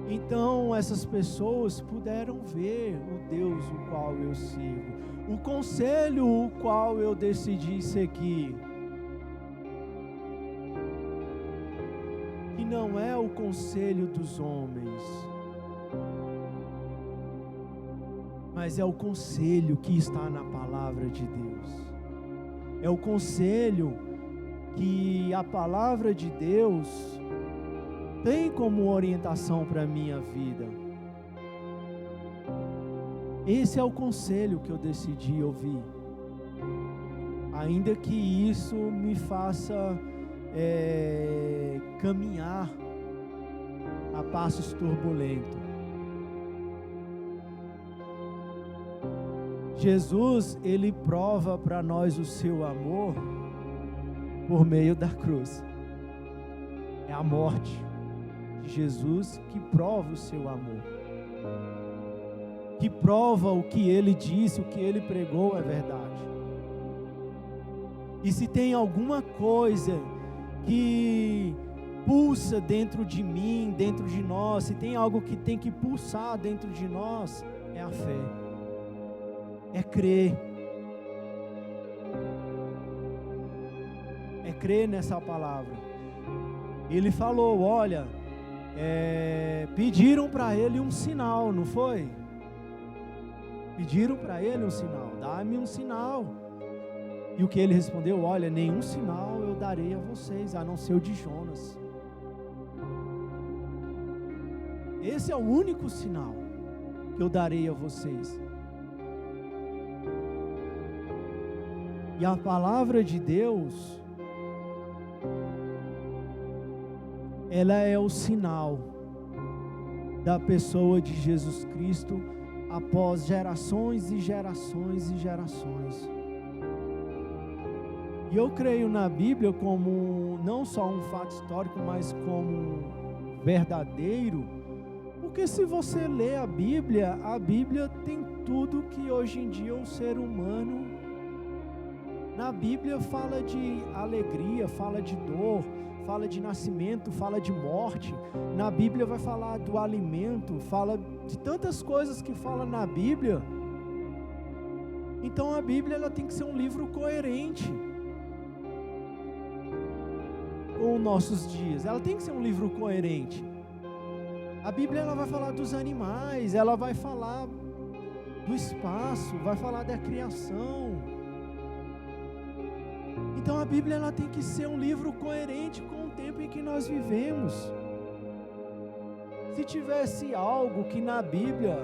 Então essas pessoas puderam ver o Deus o qual eu sirvo, o conselho o qual eu decidi seguir. Que não é o conselho dos homens, mas é o conselho que está na palavra de Deus. É o conselho que a palavra de Deus tem como orientação para a minha vida. Esse é o conselho que eu decidi ouvir. Ainda que isso me faça caminhar a passos turbulentos. Jesus, ele prova para nós o seu amor por meio da cruz. É a morte de Jesus que prova o seu amor, que prova o que ele disse, o que ele pregou é verdade. E se tem alguma coisa que pulsa dentro de mim, dentro de nós, se tem algo que tem que pulsar dentro de nós, é a fé, é crer nessa palavra. Ele falou, olha, pediram para ele um sinal, não foi? Pediram para ele um sinal, dá-me um sinal. E o que ele respondeu, olha, nenhum sinal eu darei a vocês, a não ser o de Jonas. Esse é o único sinal que eu darei a vocês. E a palavra de Deus, ela é o sinal da pessoa de Jesus Cristo após gerações e gerações e gerações. E eu creio na Bíblia como não só um fato histórico, mas como verdadeiro, porque se você lê a Bíblia tem tudo que hoje em dia o ser humano, na Bíblia fala de alegria, fala de dor, fala de nascimento, fala de morte. Na Bíblia vai falar do alimento, fala de tantas coisas que fala na Bíblia. Então a Bíblia ela tem que ser um livro coerente com os nossos dias. Ela tem que ser um livro coerente. A Bíblia ela vai falar dos animais, ela vai falar do espaço, vai falar da criação. Então a Bíblia ela tem que ser um livro coerente com o tempo em que nós vivemos. Se tivesse algo que na Bíblia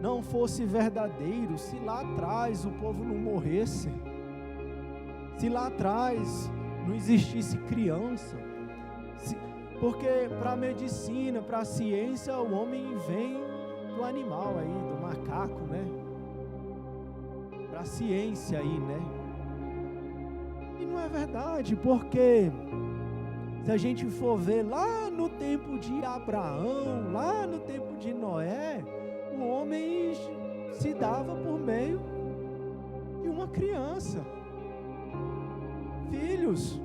não fosse verdadeiro, se lá atrás o povo não morresse, se lá atrás não existisse criança, porque para a medicina, para a ciência, o homem vem do animal aí, do macaco, né? Para a ciência aí, né? E não é verdade, porque se a gente for ver lá no tempo de Abraão, lá no tempo de Noé, o homem se dava por meio de uma criança, filhos.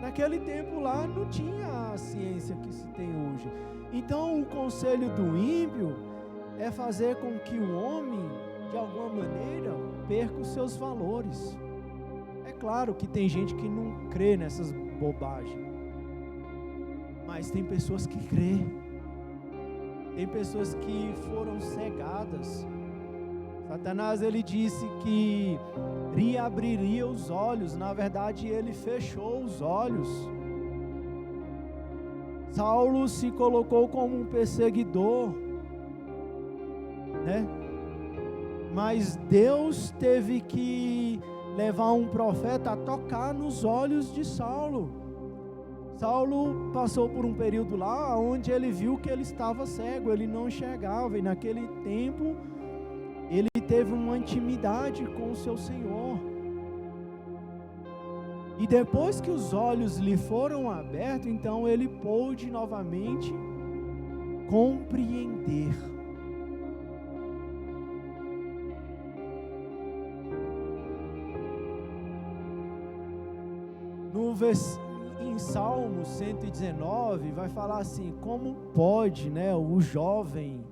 Naquele tempo lá não tinha a ciência que se tem hoje. Então o conselho do ímpio é fazer com que o homem, de alguma maneira, perca os seus valores. É claro que tem gente que não crê nessas bobagens, Mas tem pessoas que crê. Tem pessoas que foram cegadas. Satanás, ele disse que reabriria os olhos. Na verdade, ele fechou os olhos. Saulo se colocou como um perseguidor, né? Mas Deus teve que levar um profeta a tocar nos olhos de Saulo. Saulo passou por um período lá onde ele viu que ele estava cego, ele não enxergava, e naquele tempo ele teve uma intimidade com o seu Senhor. E depois que os olhos lhe foram abertos, então ele pôde novamente compreender. Em Salmo 119 vai falar assim: como pode, né, o jovem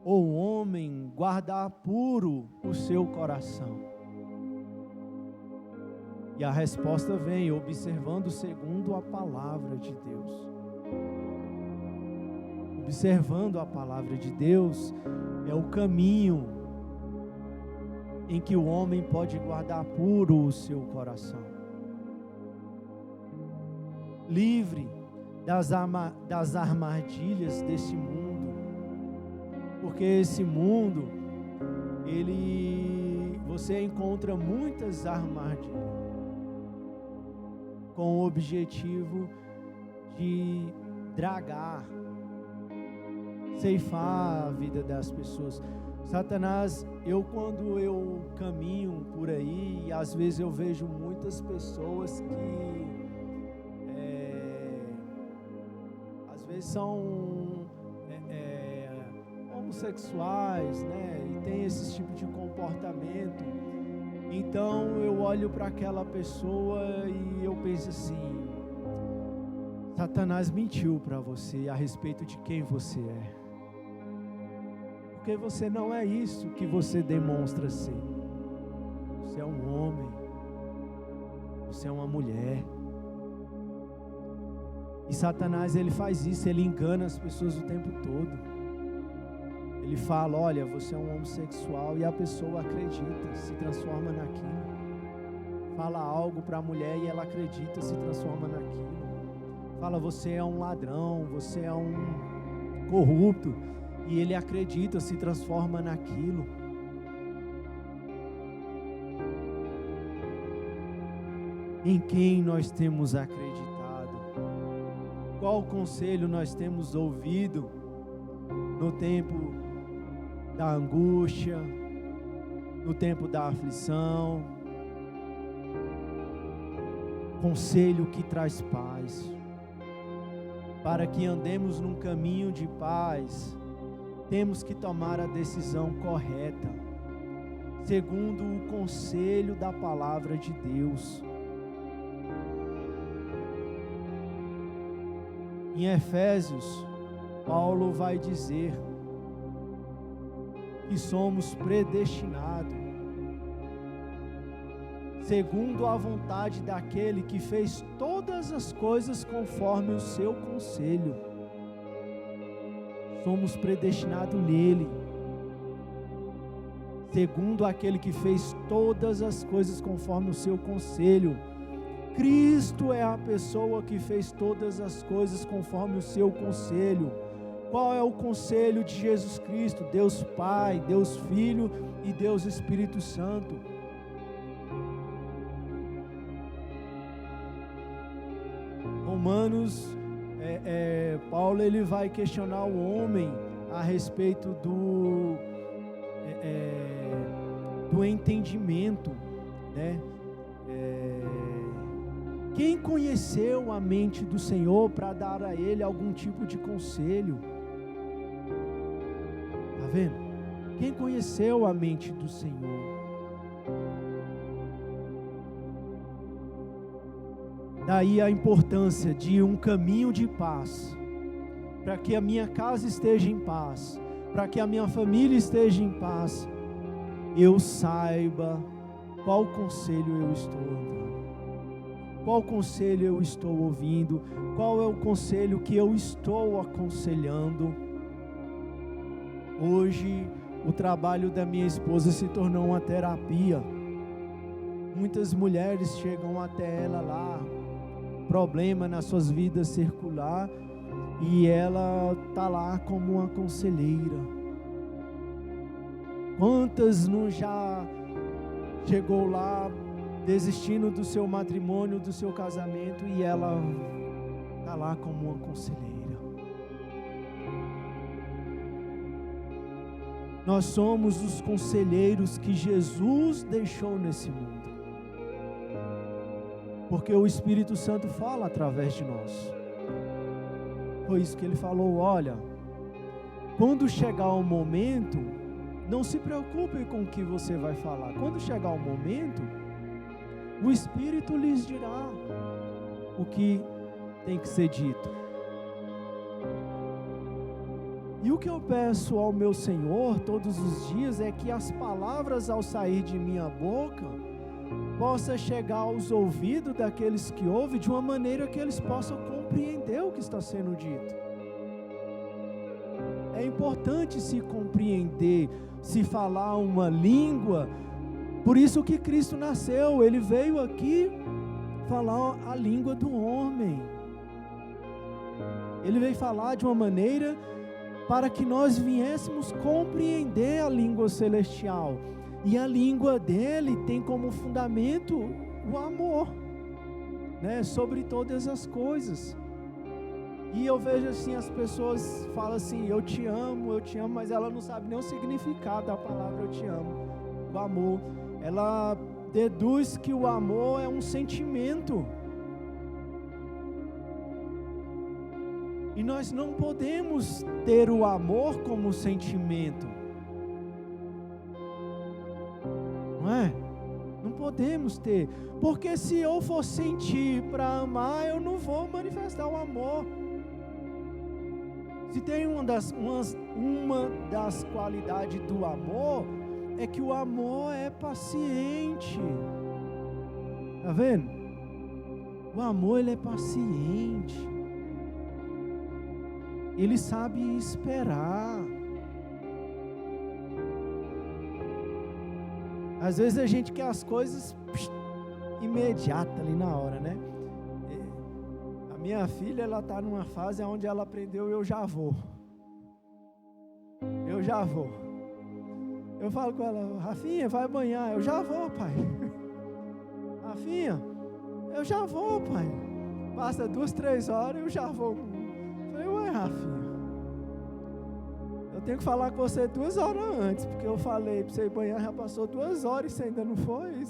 ou o homem guardar puro o seu coração? E a resposta vem observando segundo a palavra de Deus. Observando a palavra de Deus é o caminho em que o homem pode guardar puro o seu coração. Livre das armadilhas desse mundo. Porque esse mundo, você encontra muitas armadilhas com o objetivo de dragar, ceifar a vida das pessoas. Satanás, quando eu caminho por aí, e às vezes eu vejo muitas pessoas que às vezes são homossexuais, né, e tem esse tipo de comportamento. Então eu olho para aquela pessoa e eu penso assim: Satanás mentiu para você a respeito de quem você é, porque você não é isso que você demonstra ser. Você é um homem, você é uma mulher. E Satanás, ele faz isso, ele engana as pessoas o tempo todo. Ele fala: olha, você é um homossexual, e a pessoa acredita, se transforma naquilo. Fala algo para a mulher e ela acredita, se transforma naquilo. Fala: você é um ladrão, você é um corrupto, e ele acredita, se transforma naquilo. Em quem nós temos acreditado? Qual conselho nós temos ouvido no tempo da angústia, no tempo da aflição? Conselho que traz paz. Para que andemos num caminho de paz, temos que tomar a decisão correta, segundo o conselho da palavra de Deus. Em Efésios, Paulo vai dizer que somos predestinados segundo a vontade daquele que fez todas as coisas conforme o seu conselho. Somos predestinados nele, segundo aquele que fez todas as coisas conforme o seu conselho. Cristo é a pessoa que fez todas as coisas conforme o seu conselho. Qual é o conselho de Jesus Cristo? Deus Pai, Deus Filho e Deus Espírito Santo. Romanos, Paulo, ele vai questionar o homem a respeito do entendimento, né? Quem conheceu a mente do Senhor para dar a ele algum tipo de conselho? Está vendo? Quem conheceu a mente do Senhor? Daí a importância de um caminho de paz, para que a minha casa esteja em paz, para que a minha família esteja em paz, eu saiba qual conselho eu estou andando. Qual conselho eu estou ouvindo? Qual é o conselho que eu estou aconselhando? Hoje, o trabalho da minha esposa se tornou uma terapia. Muitas mulheres chegam até ela lá, problema nas suas vidas circular, e ela está lá como uma conselheira. Quantas não já chegou lá desistindo do seu matrimônio, do seu casamento, e ela está lá como uma conselheira. Nós somos os conselheiros que Jesus deixou nesse mundo. Porque o Espírito Santo fala através de nós. Foi isso que ele falou: olha, quando chegar o momento, não se preocupe com o que você vai falar. Quando chegar o momento, o Espírito lhes dirá o que tem que ser dito. E o que eu peço ao meu Senhor todos os dias é que as palavras ao sair de minha boca possa chegar aos ouvidos daqueles que ouvem de uma maneira que eles possam compreender o que está sendo dito. É importante se compreender, se falar uma língua. Por isso que Cristo nasceu, Ele veio aqui falar a língua do homem. Ele veio falar de uma maneira para que nós viéssemos compreender a língua celestial. E a língua dele tem como fundamento o amor, né, sobre todas as coisas. E eu vejo assim, as pessoas falam assim: eu te amo, mas ela não sabe nem o significado da palavra eu te amo, o amor. Ela deduz que o amor é um sentimento. E nós não podemos ter o amor como sentimento. Não é? Não podemos ter. Porque se eu for sentir para amar, eu não vou manifestar o amor. Se tem uma das qualidades do amor, é que o amor é paciente. Está vendo? O amor, ele é paciente. Ele sabe esperar. Às vezes a gente quer as coisas imediatas ali na hora, né? A minha filha, ela está numa fase onde ela aprendeu: eu já vou. Eu já vou. Eu falo com ela: Rafinha, vai banhar. Eu já vou, pai. Rafinha, eu já vou, pai. Passa 2, 3 horas, eu já vou. Eu falei: ué, Rafinha, eu tenho que falar com você 2 horas antes, porque eu falei para você ir banhar, já passou 2 horas e você ainda não foi.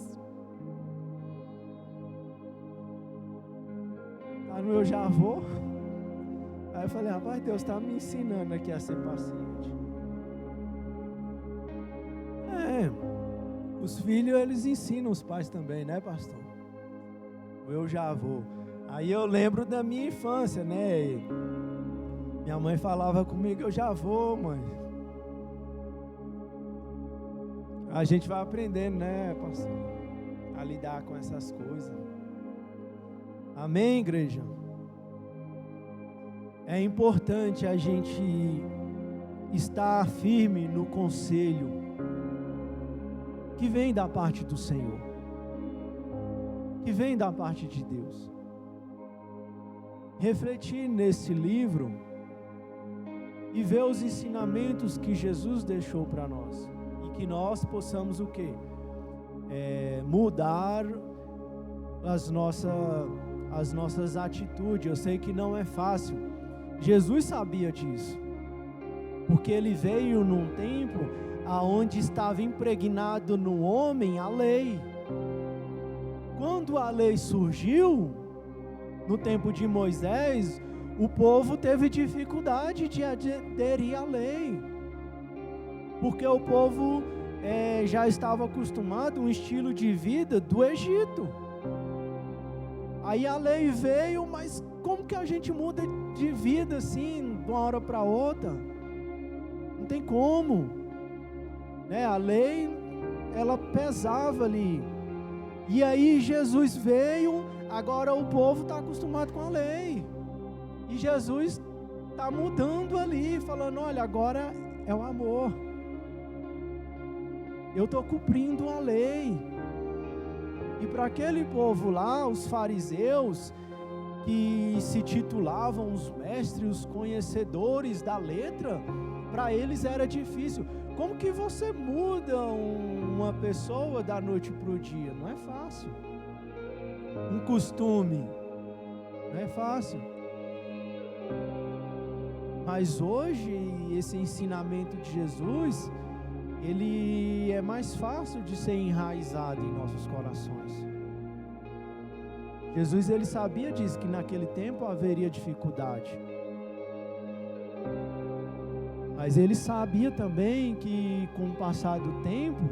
Tá no eu já vou. Aí eu falei: rapaz, Deus está me ensinando aqui a ser paciente. Os filhos, eles ensinam os pais também, né, pastor? Eu já vou. Aí eu lembro da minha infância, né? Minha mãe falava comigo: eu já vou, mãe. A gente vai aprendendo, né, pastor, a lidar com essas coisas. Amém, igreja? É importante a gente estar firme no conselho que vem da parte do Senhor, que vem da parte de Deus. Refletir nesse livro e ver os ensinamentos que Jesus deixou para nós, e que nós possamos o quê? Mudar as nossas atitudes. Eu sei que não é fácil. Jesus sabia disso, porque Ele veio num tempo aonde estava impregnado no homem a lei. Quando a lei surgiu, no tempo de Moisés, o povo teve dificuldade de aderir à lei, porque o povo já estava acostumado a um estilo de vida do Egito. Aí a lei veio, mas como que a gente muda de vida assim, de uma hora para outra? Não tem como, né? A lei, ela pesava ali. E aí Jesus veio Agora o povo está acostumado com a lei. E Jesus está mudando ali, falando, olha, agora é o amor. Eu estou cumprindo a lei. E para aquele povo lá, os fariseus, que se titulavam os mestres, os conhecedores da letra, para eles era difícil. Como que você muda uma pessoa da noite para o dia? Não é fácil. Um costume, não é fácil. Mas hoje, esse ensinamento de Jesus, ele é mais fácil de ser enraizado em nossos corações. Jesus, ele sabia disso, que naquele tempo haveria dificuldade. Mas ele sabia também que com o passar do tempo,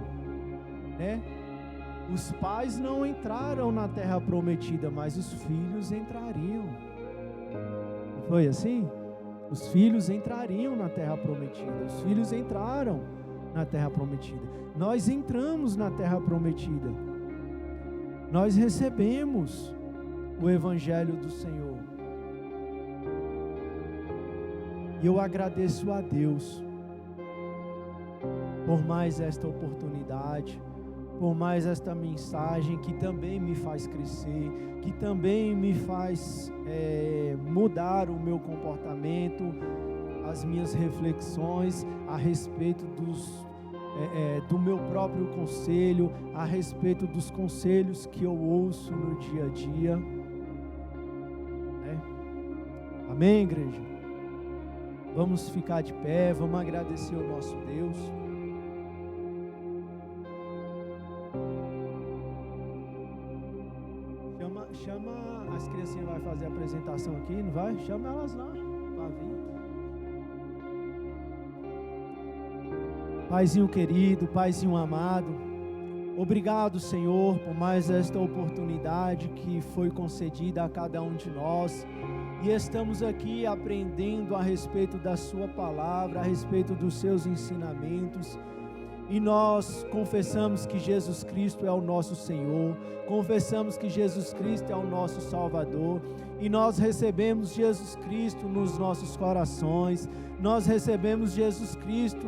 né, os pais não entraram na terra prometida, mas os filhos entrariam. Não foi assim? Os filhos entrariam na terra prometida. Os filhos entraram na terra prometida. Nós entramos na terra prometida. Nós recebemos o Evangelho do Senhor. E eu agradeço a Deus por mais esta oportunidade, por mais esta mensagem que também me faz crescer, que também me faz mudar o meu comportamento, as minhas reflexões a respeito do meu próprio conselho, a respeito dos conselhos que eu ouço no dia a dia. Amém, igreja? Vamos ficar de pé, vamos agradecer ao nosso Deus. Chama as criancinhas, vai fazer a apresentação aqui, não vai? Chama elas lá, para vir. Paizinho querido, Paizinho amado, obrigado, Senhor, por mais esta oportunidade que foi concedida a cada um de nós. E estamos aqui aprendendo a respeito da sua palavra, a respeito dos seus ensinamentos. E nós confessamos que Jesus Cristo é o nosso Senhor, confessamos que Jesus Cristo é o nosso Salvador, e nós recebemos Jesus Cristo nos nossos corações, nós recebemos Jesus Cristo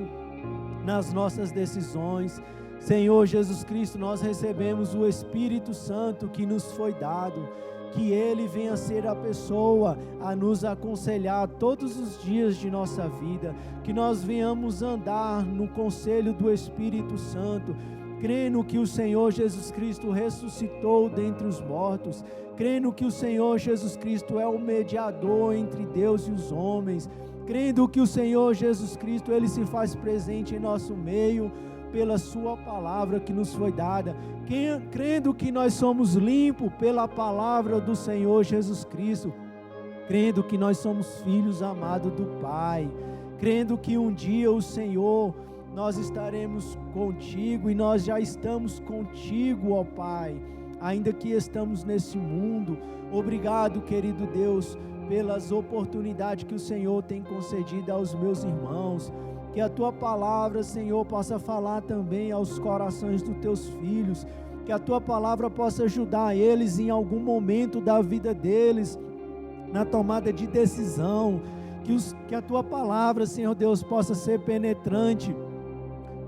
nas nossas decisões. Senhor Jesus Cristo, nós recebemos o Espírito Santo que nos foi dado, que Ele venha ser a pessoa a nos aconselhar todos os dias de nossa vida, que nós venhamos andar no conselho do Espírito Santo, crendo que o Senhor Jesus Cristo ressuscitou dentre os mortos, crendo que o Senhor Jesus Cristo é o mediador entre Deus e os homens, crendo que o Senhor Jesus Cristo, Ele se faz presente em nosso meio, pela sua palavra que nos foi dada, crendo que nós somos limpos pela palavra do Senhor Jesus Cristo, crendo que nós somos filhos amados do Pai, crendo que um dia o Senhor, nós estaremos contigo, e nós já estamos contigo, ó Pai, ainda que estamos nesse mundo. Obrigado, querido Deus, pelas oportunidades que o Senhor tem concedido aos meus irmãos. Que a Tua palavra, Senhor, possa falar também aos corações dos Teus filhos, que a Tua palavra possa ajudar eles em algum momento da vida deles, na tomada de decisão, que a Tua palavra, Senhor Deus, possa ser penetrante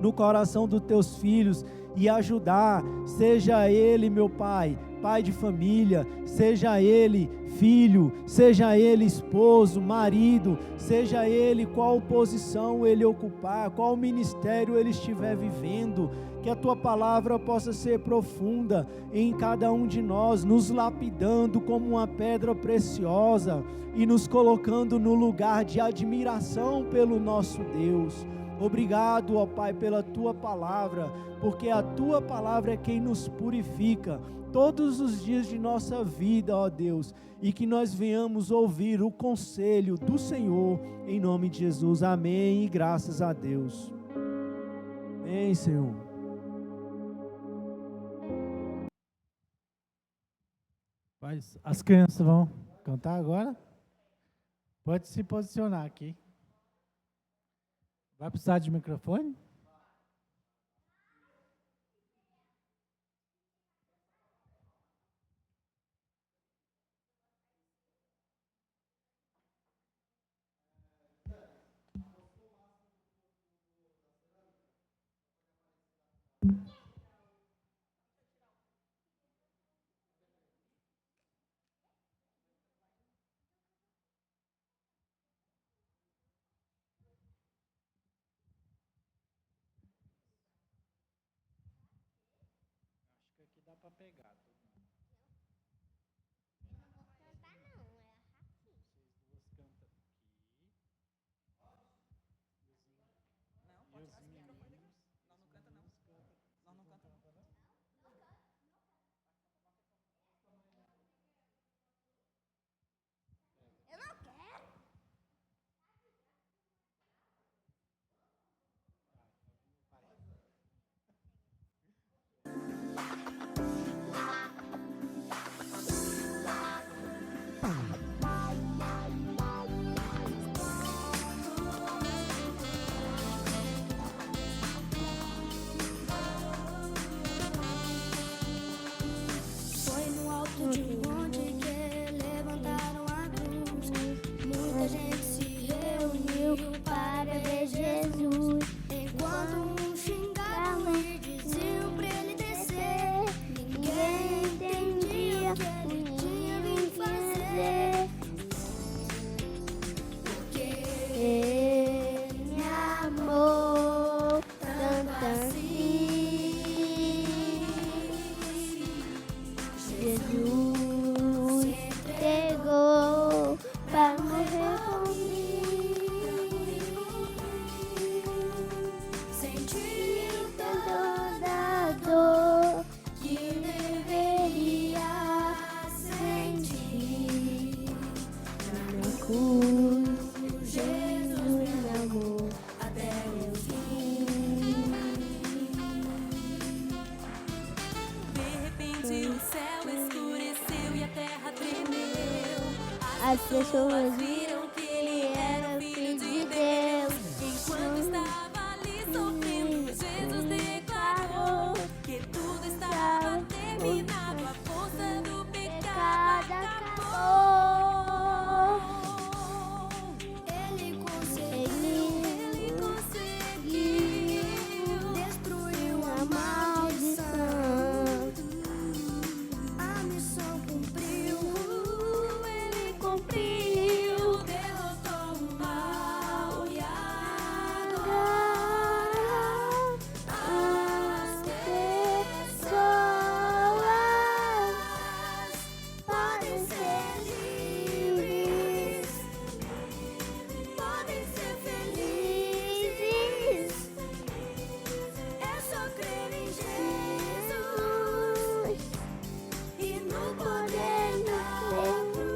no coração dos Teus filhos e ajudar, seja ele, meu Pai, pai de família, seja ele filho, seja ele esposo, marido, seja ele qual posição ele ocupar, qual ministério ele estiver vivendo, que a Tua palavra possa ser profunda em cada um de nós, nos lapidando como uma pedra preciosa e nos colocando no lugar de admiração pelo nosso Deus. Obrigado, ó Pai, pela Tua palavra, porque a Tua palavra é quem nos purifica todos os dias de nossa vida, ó Deus, e que nós venhamos ouvir o conselho do Senhor, em nome de Jesus. Amém, e graças a Deus. Amém, Senhor. As crianças vão cantar agora? Pode se posicionar aqui. Vai precisar de microfone? para pegar. Vocês duas cantam aqui. Não, pode tirar esse microfone daqui. Nós não canta, não. Nós não canta, não. Eu não quero. Foi no alto de um monte que levantaram a cruz. Muita gente se reuniu para ver Jesus. Enquanto uns xingavam e diziam pra ele descer, ninguém entendia o que ele tinha vindo fazer. Porque ele me amou tanto assim. Jesus entregou para morrer por mim. Sentiu toda a dor que deveria sentir. Na cruz, Jesus me amou até o fim. De repente o céu escureceu e a terra tremeu. As pessoas Viram que ele era o Filho de Deus. Enquanto estava ali sofrendo, Jesus declarou que tudo estava terminado. A força do pecado acabou. Ele conseguiu destruir a maldição. A missão cumpriu, ele cumpriu, derrotou o mal e agora as pessoas podem ser livres, podem ser felizes. É só crer em Jesus e no poder da cruz.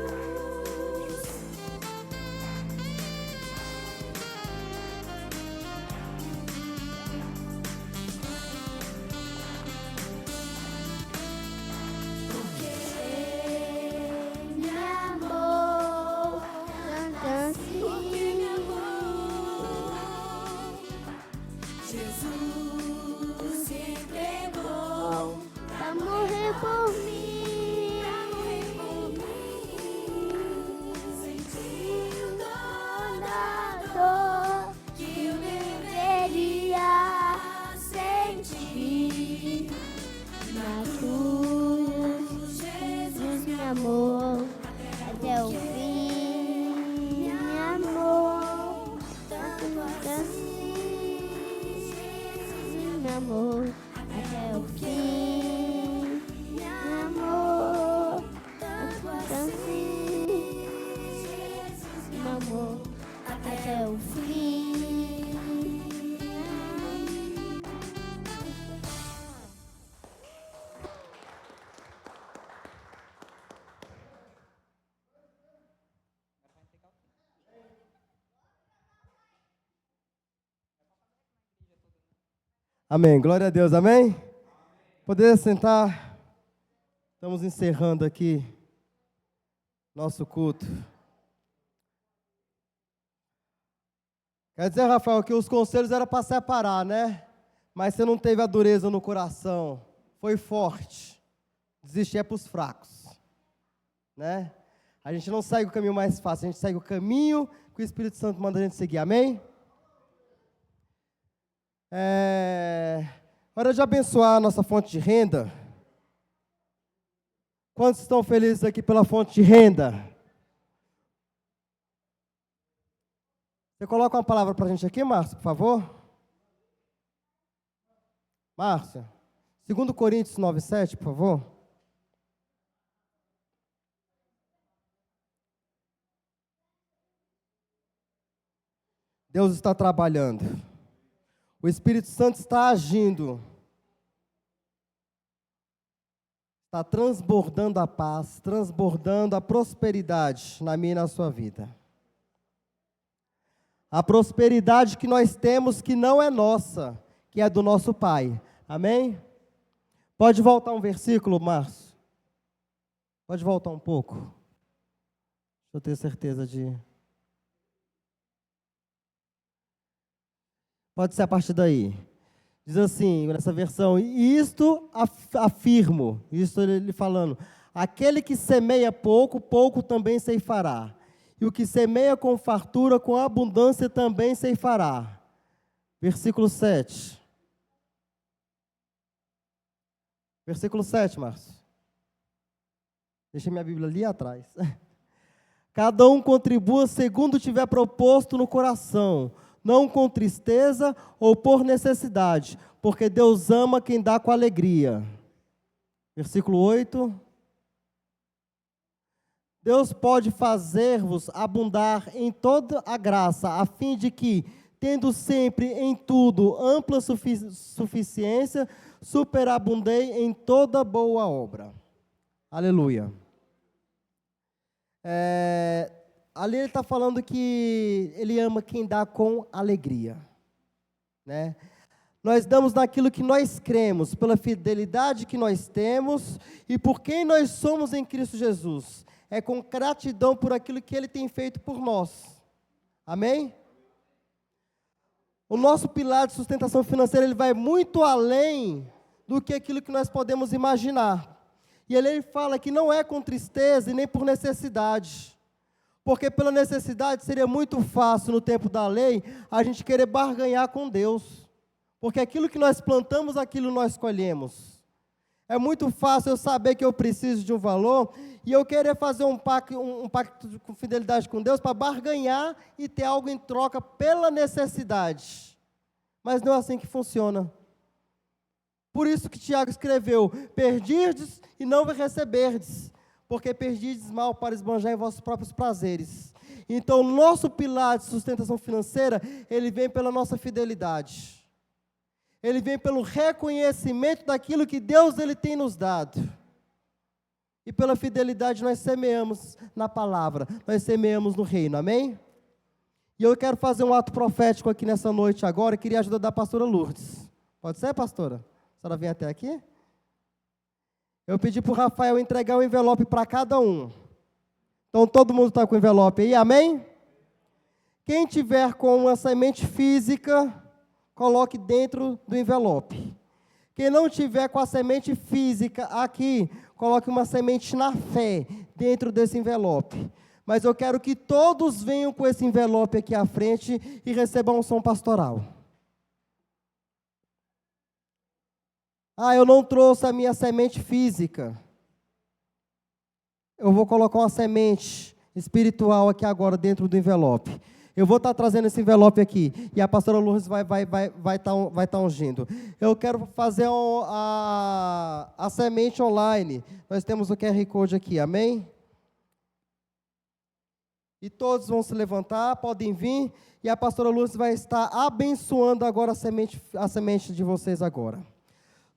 Porque ele me amou tanto assim. Jesus se entregou pra morrer por mim. Sentiu toda a dor que eu deveria sentir. Na cruz, Jesus me amou até o fim. Me amou tanto assim. Jesus me amou até o fim. Me amou tanto assim. Jesus me amou até o fim. Amém. Glória a Deus. Amém? Poder sentar. Estamos encerrando aqui nosso culto. Quer dizer, Rafael, que os conselhos eram para separar, né? Mas você não teve a dureza no coração. Foi forte. Desistir é para os fracos. Né? A gente não segue o caminho mais fácil, a gente segue o caminho que o Espírito Santo manda a gente seguir. Amém? Hora de abençoar a nossa fonte de renda. Quantos estão felizes aqui pela fonte de renda? Você coloca uma palavra para a gente aqui, Márcia, por favor? Márcia, 2 Coríntios 9:7, por favor. Deus está trabalhando. O Espírito Santo está agindo. Está transbordando a paz, transbordando a prosperidade na minha e na sua vida. A prosperidade que nós temos, que não é nossa, que é do nosso Pai. Amém? Pode voltar um versículo, Márcio? Pode voltar um pouco? Deixa eu ter certeza de... Pode ser a partir daí. Diz assim, nessa versão, isto afirmo, isto ele falando, aquele que semeia pouco, pouco também ceifará. E o que semeia com fartura, com abundância também ceifará. Versículo 7. Versículo 7, Márcio. Deixa minha Bíblia ali atrás. Cada um contribua segundo tiver proposto no coração, não com tristeza ou por necessidade, porque Deus ama quem dá com alegria. Versículo 8. Deus pode fazer-vos abundar em toda a graça, a fim de que, tendo sempre em tudo ampla suficiência, superabundei em toda boa obra. Aleluia. Ali ele está falando que ele ama quem dá com alegria, né? Nós damos naquilo que nós cremos, pela fidelidade que nós temos e por quem nós somos em Cristo Jesus. É com gratidão por aquilo que Ele tem feito por nós. Amém? O nosso pilar de sustentação financeira, ele vai muito além do que aquilo que nós podemos imaginar. E ele fala que não é com tristeza e nem por necessidade. Porque pela necessidade seria muito fácil no tempo da lei a gente querer barganhar com Deus. Porque aquilo que nós plantamos, aquilo nós colhemos. É muito fácil eu saber que eu preciso de um valor e eu querer fazer um pacto com fidelidade com Deus para barganhar e ter algo em troca pela necessidade. Mas não é assim que funciona. Por isso que Tiago escreveu, perdirdes e não receberdes, porque perdirdes mal para esbanjar em vossos próprios prazeres. Então, o nosso pilar de sustentação financeira, ele vem pela nossa fidelidade. Ele vem pelo reconhecimento daquilo que Deus ele tem nos dado. E pela fidelidade nós semeamos na palavra, nós semeamos no reino, amém? E eu quero fazer um ato profético aqui nessa noite agora, eu queria a ajuda da pastora Lourdes. Pode ser, pastora? A senhora vem até aqui? Eu pedi para o Rafael entregar um envelope para cada um. Então todo mundo está com o envelope aí, amém? Quem tiver com uma semente física, coloque dentro do envelope. Quem não tiver com a semente física aqui, coloque uma semente na fé dentro desse envelope. Mas eu quero que todos venham com esse envelope aqui à frente e recebam um som pastoral. Eu não trouxe a minha semente física. Eu vou colocar uma semente espiritual aqui agora dentro do envelope. Eu vou estar trazendo esse envelope aqui, e a pastora Lourdes vai estar ungindo. Eu quero fazer a semente online. Nós temos o QR Code aqui, amém? E todos vão se levantar, podem vir, e a pastora Lourdes vai estar abençoando agora a semente de vocês agora.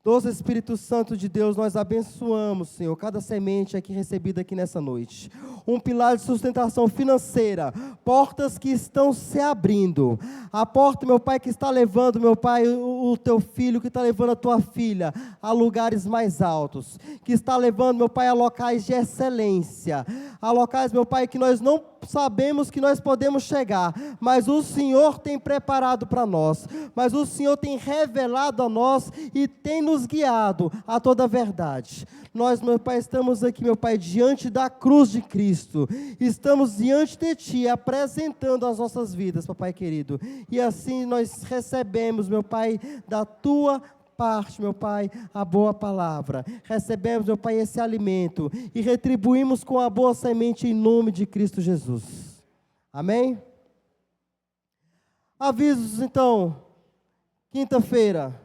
Doce Espírito Santo de Deus, nós abençoamos, Senhor, cada semente aqui recebida aqui nessa noite. Um pilar de sustentação financeira, portas que estão se abrindo. A porta, meu Pai, que está levando, meu Pai, o teu filho, que está levando a tua filha a lugares mais altos. Que está levando, meu Pai, a locais de excelência. A locais, meu Pai, que nós não sabemos que nós podemos chegar, mas o Senhor tem preparado para nós. Mas o Senhor tem revelado a nós e tem nos guiado a toda a verdade. Nós, meu Pai, estamos aqui, meu Pai, diante da cruz de Cristo. Estamos diante de Ti, apresentando as nossas vidas, papai querido. E assim nós recebemos, meu Pai, da Tua parte, meu Pai, a boa palavra. Recebemos, meu Pai, esse alimento e retribuímos com a boa semente em nome de Cristo Jesus. Amém? Avisos, então, quinta-feira.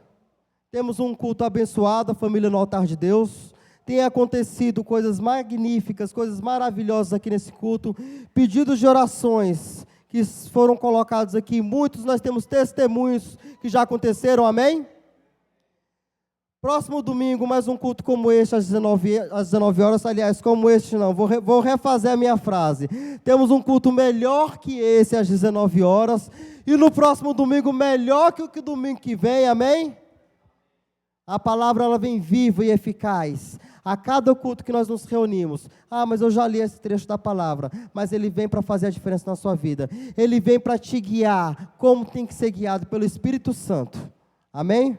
Temos um culto abençoado, a família no altar de Deus. Tem acontecido coisas magníficas, coisas maravilhosas aqui nesse culto. Pedidos de orações que foram colocados aqui. Muitos nós temos testemunhos que já aconteceram, amém? Próximo domingo, mais um culto como este, às 19 horas. Aliás, como este não, vou refazer a minha frase. Temos um culto melhor que esse, às 19 horas. E no próximo domingo, melhor que o domingo que vem, amém? A palavra, ela vem viva e eficaz. A cada culto que nós nos reunimos, mas eu já li esse trecho da palavra, mas ele vem para fazer a diferença na sua vida. Ele vem para te guiar, como tem que ser guiado pelo Espírito Santo. Amém?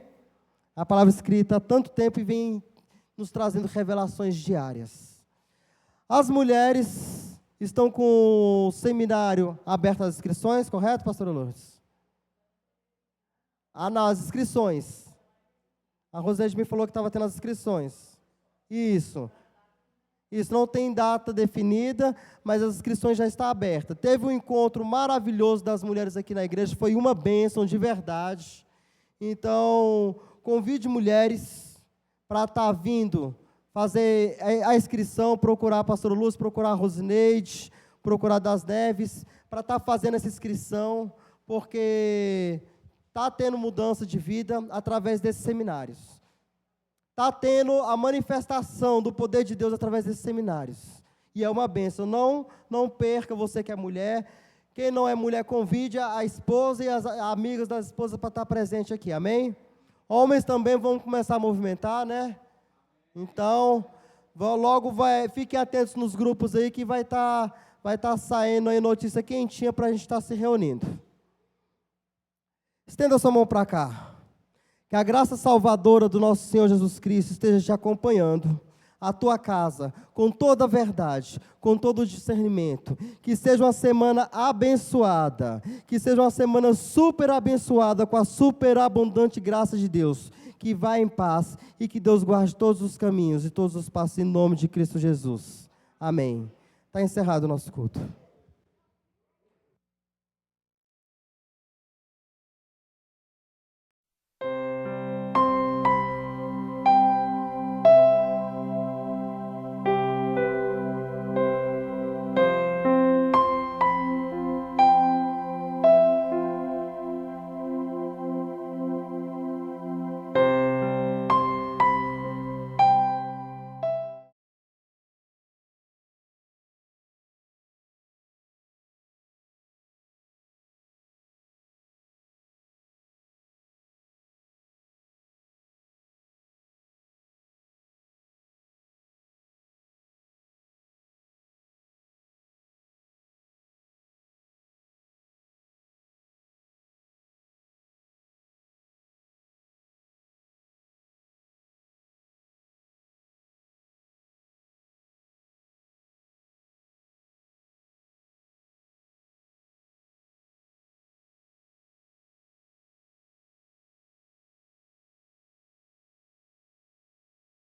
A palavra escrita há tanto tempo e vem nos trazendo revelações diárias. As mulheres estão com o seminário aberto às inscrições, correto, pastora Lourdes? Não, as inscrições. A Rosete me falou que estava tendo as inscrições. Isso não tem data definida, mas as inscrições já estão abertas. Teve um encontro maravilhoso das mulheres aqui na igreja, foi uma bênção de verdade. Então, convide mulheres para estar vindo fazer a inscrição, procurar a pastora Lúcia, procurar a Rosineide, procurar das Neves, para estar fazendo essa inscrição, porque está tendo mudança de vida através desses seminários. Está tendo a manifestação do poder de Deus através desses seminários. E é uma bênção. Não perca, você que é mulher. Quem não é mulher, convide a esposa e as amigas da esposa para estar presente aqui. Amém? Homens também vão começar a movimentar, né? Então, fiquem atentos nos grupos aí que vai estar saindo aí notícia quentinha para a gente estar se reunindo. Estenda sua mão para cá. Que a graça salvadora do nosso Senhor Jesus Cristo esteja te acompanhando, a tua casa, com toda a verdade, com todo o discernimento. Que seja uma semana abençoada, que seja uma semana super abençoada, com a super abundante graça de Deus. Que vá em paz e que Deus guarde todos os caminhos e todos os passos em nome de Cristo Jesus. Amém. Está encerrado o nosso culto.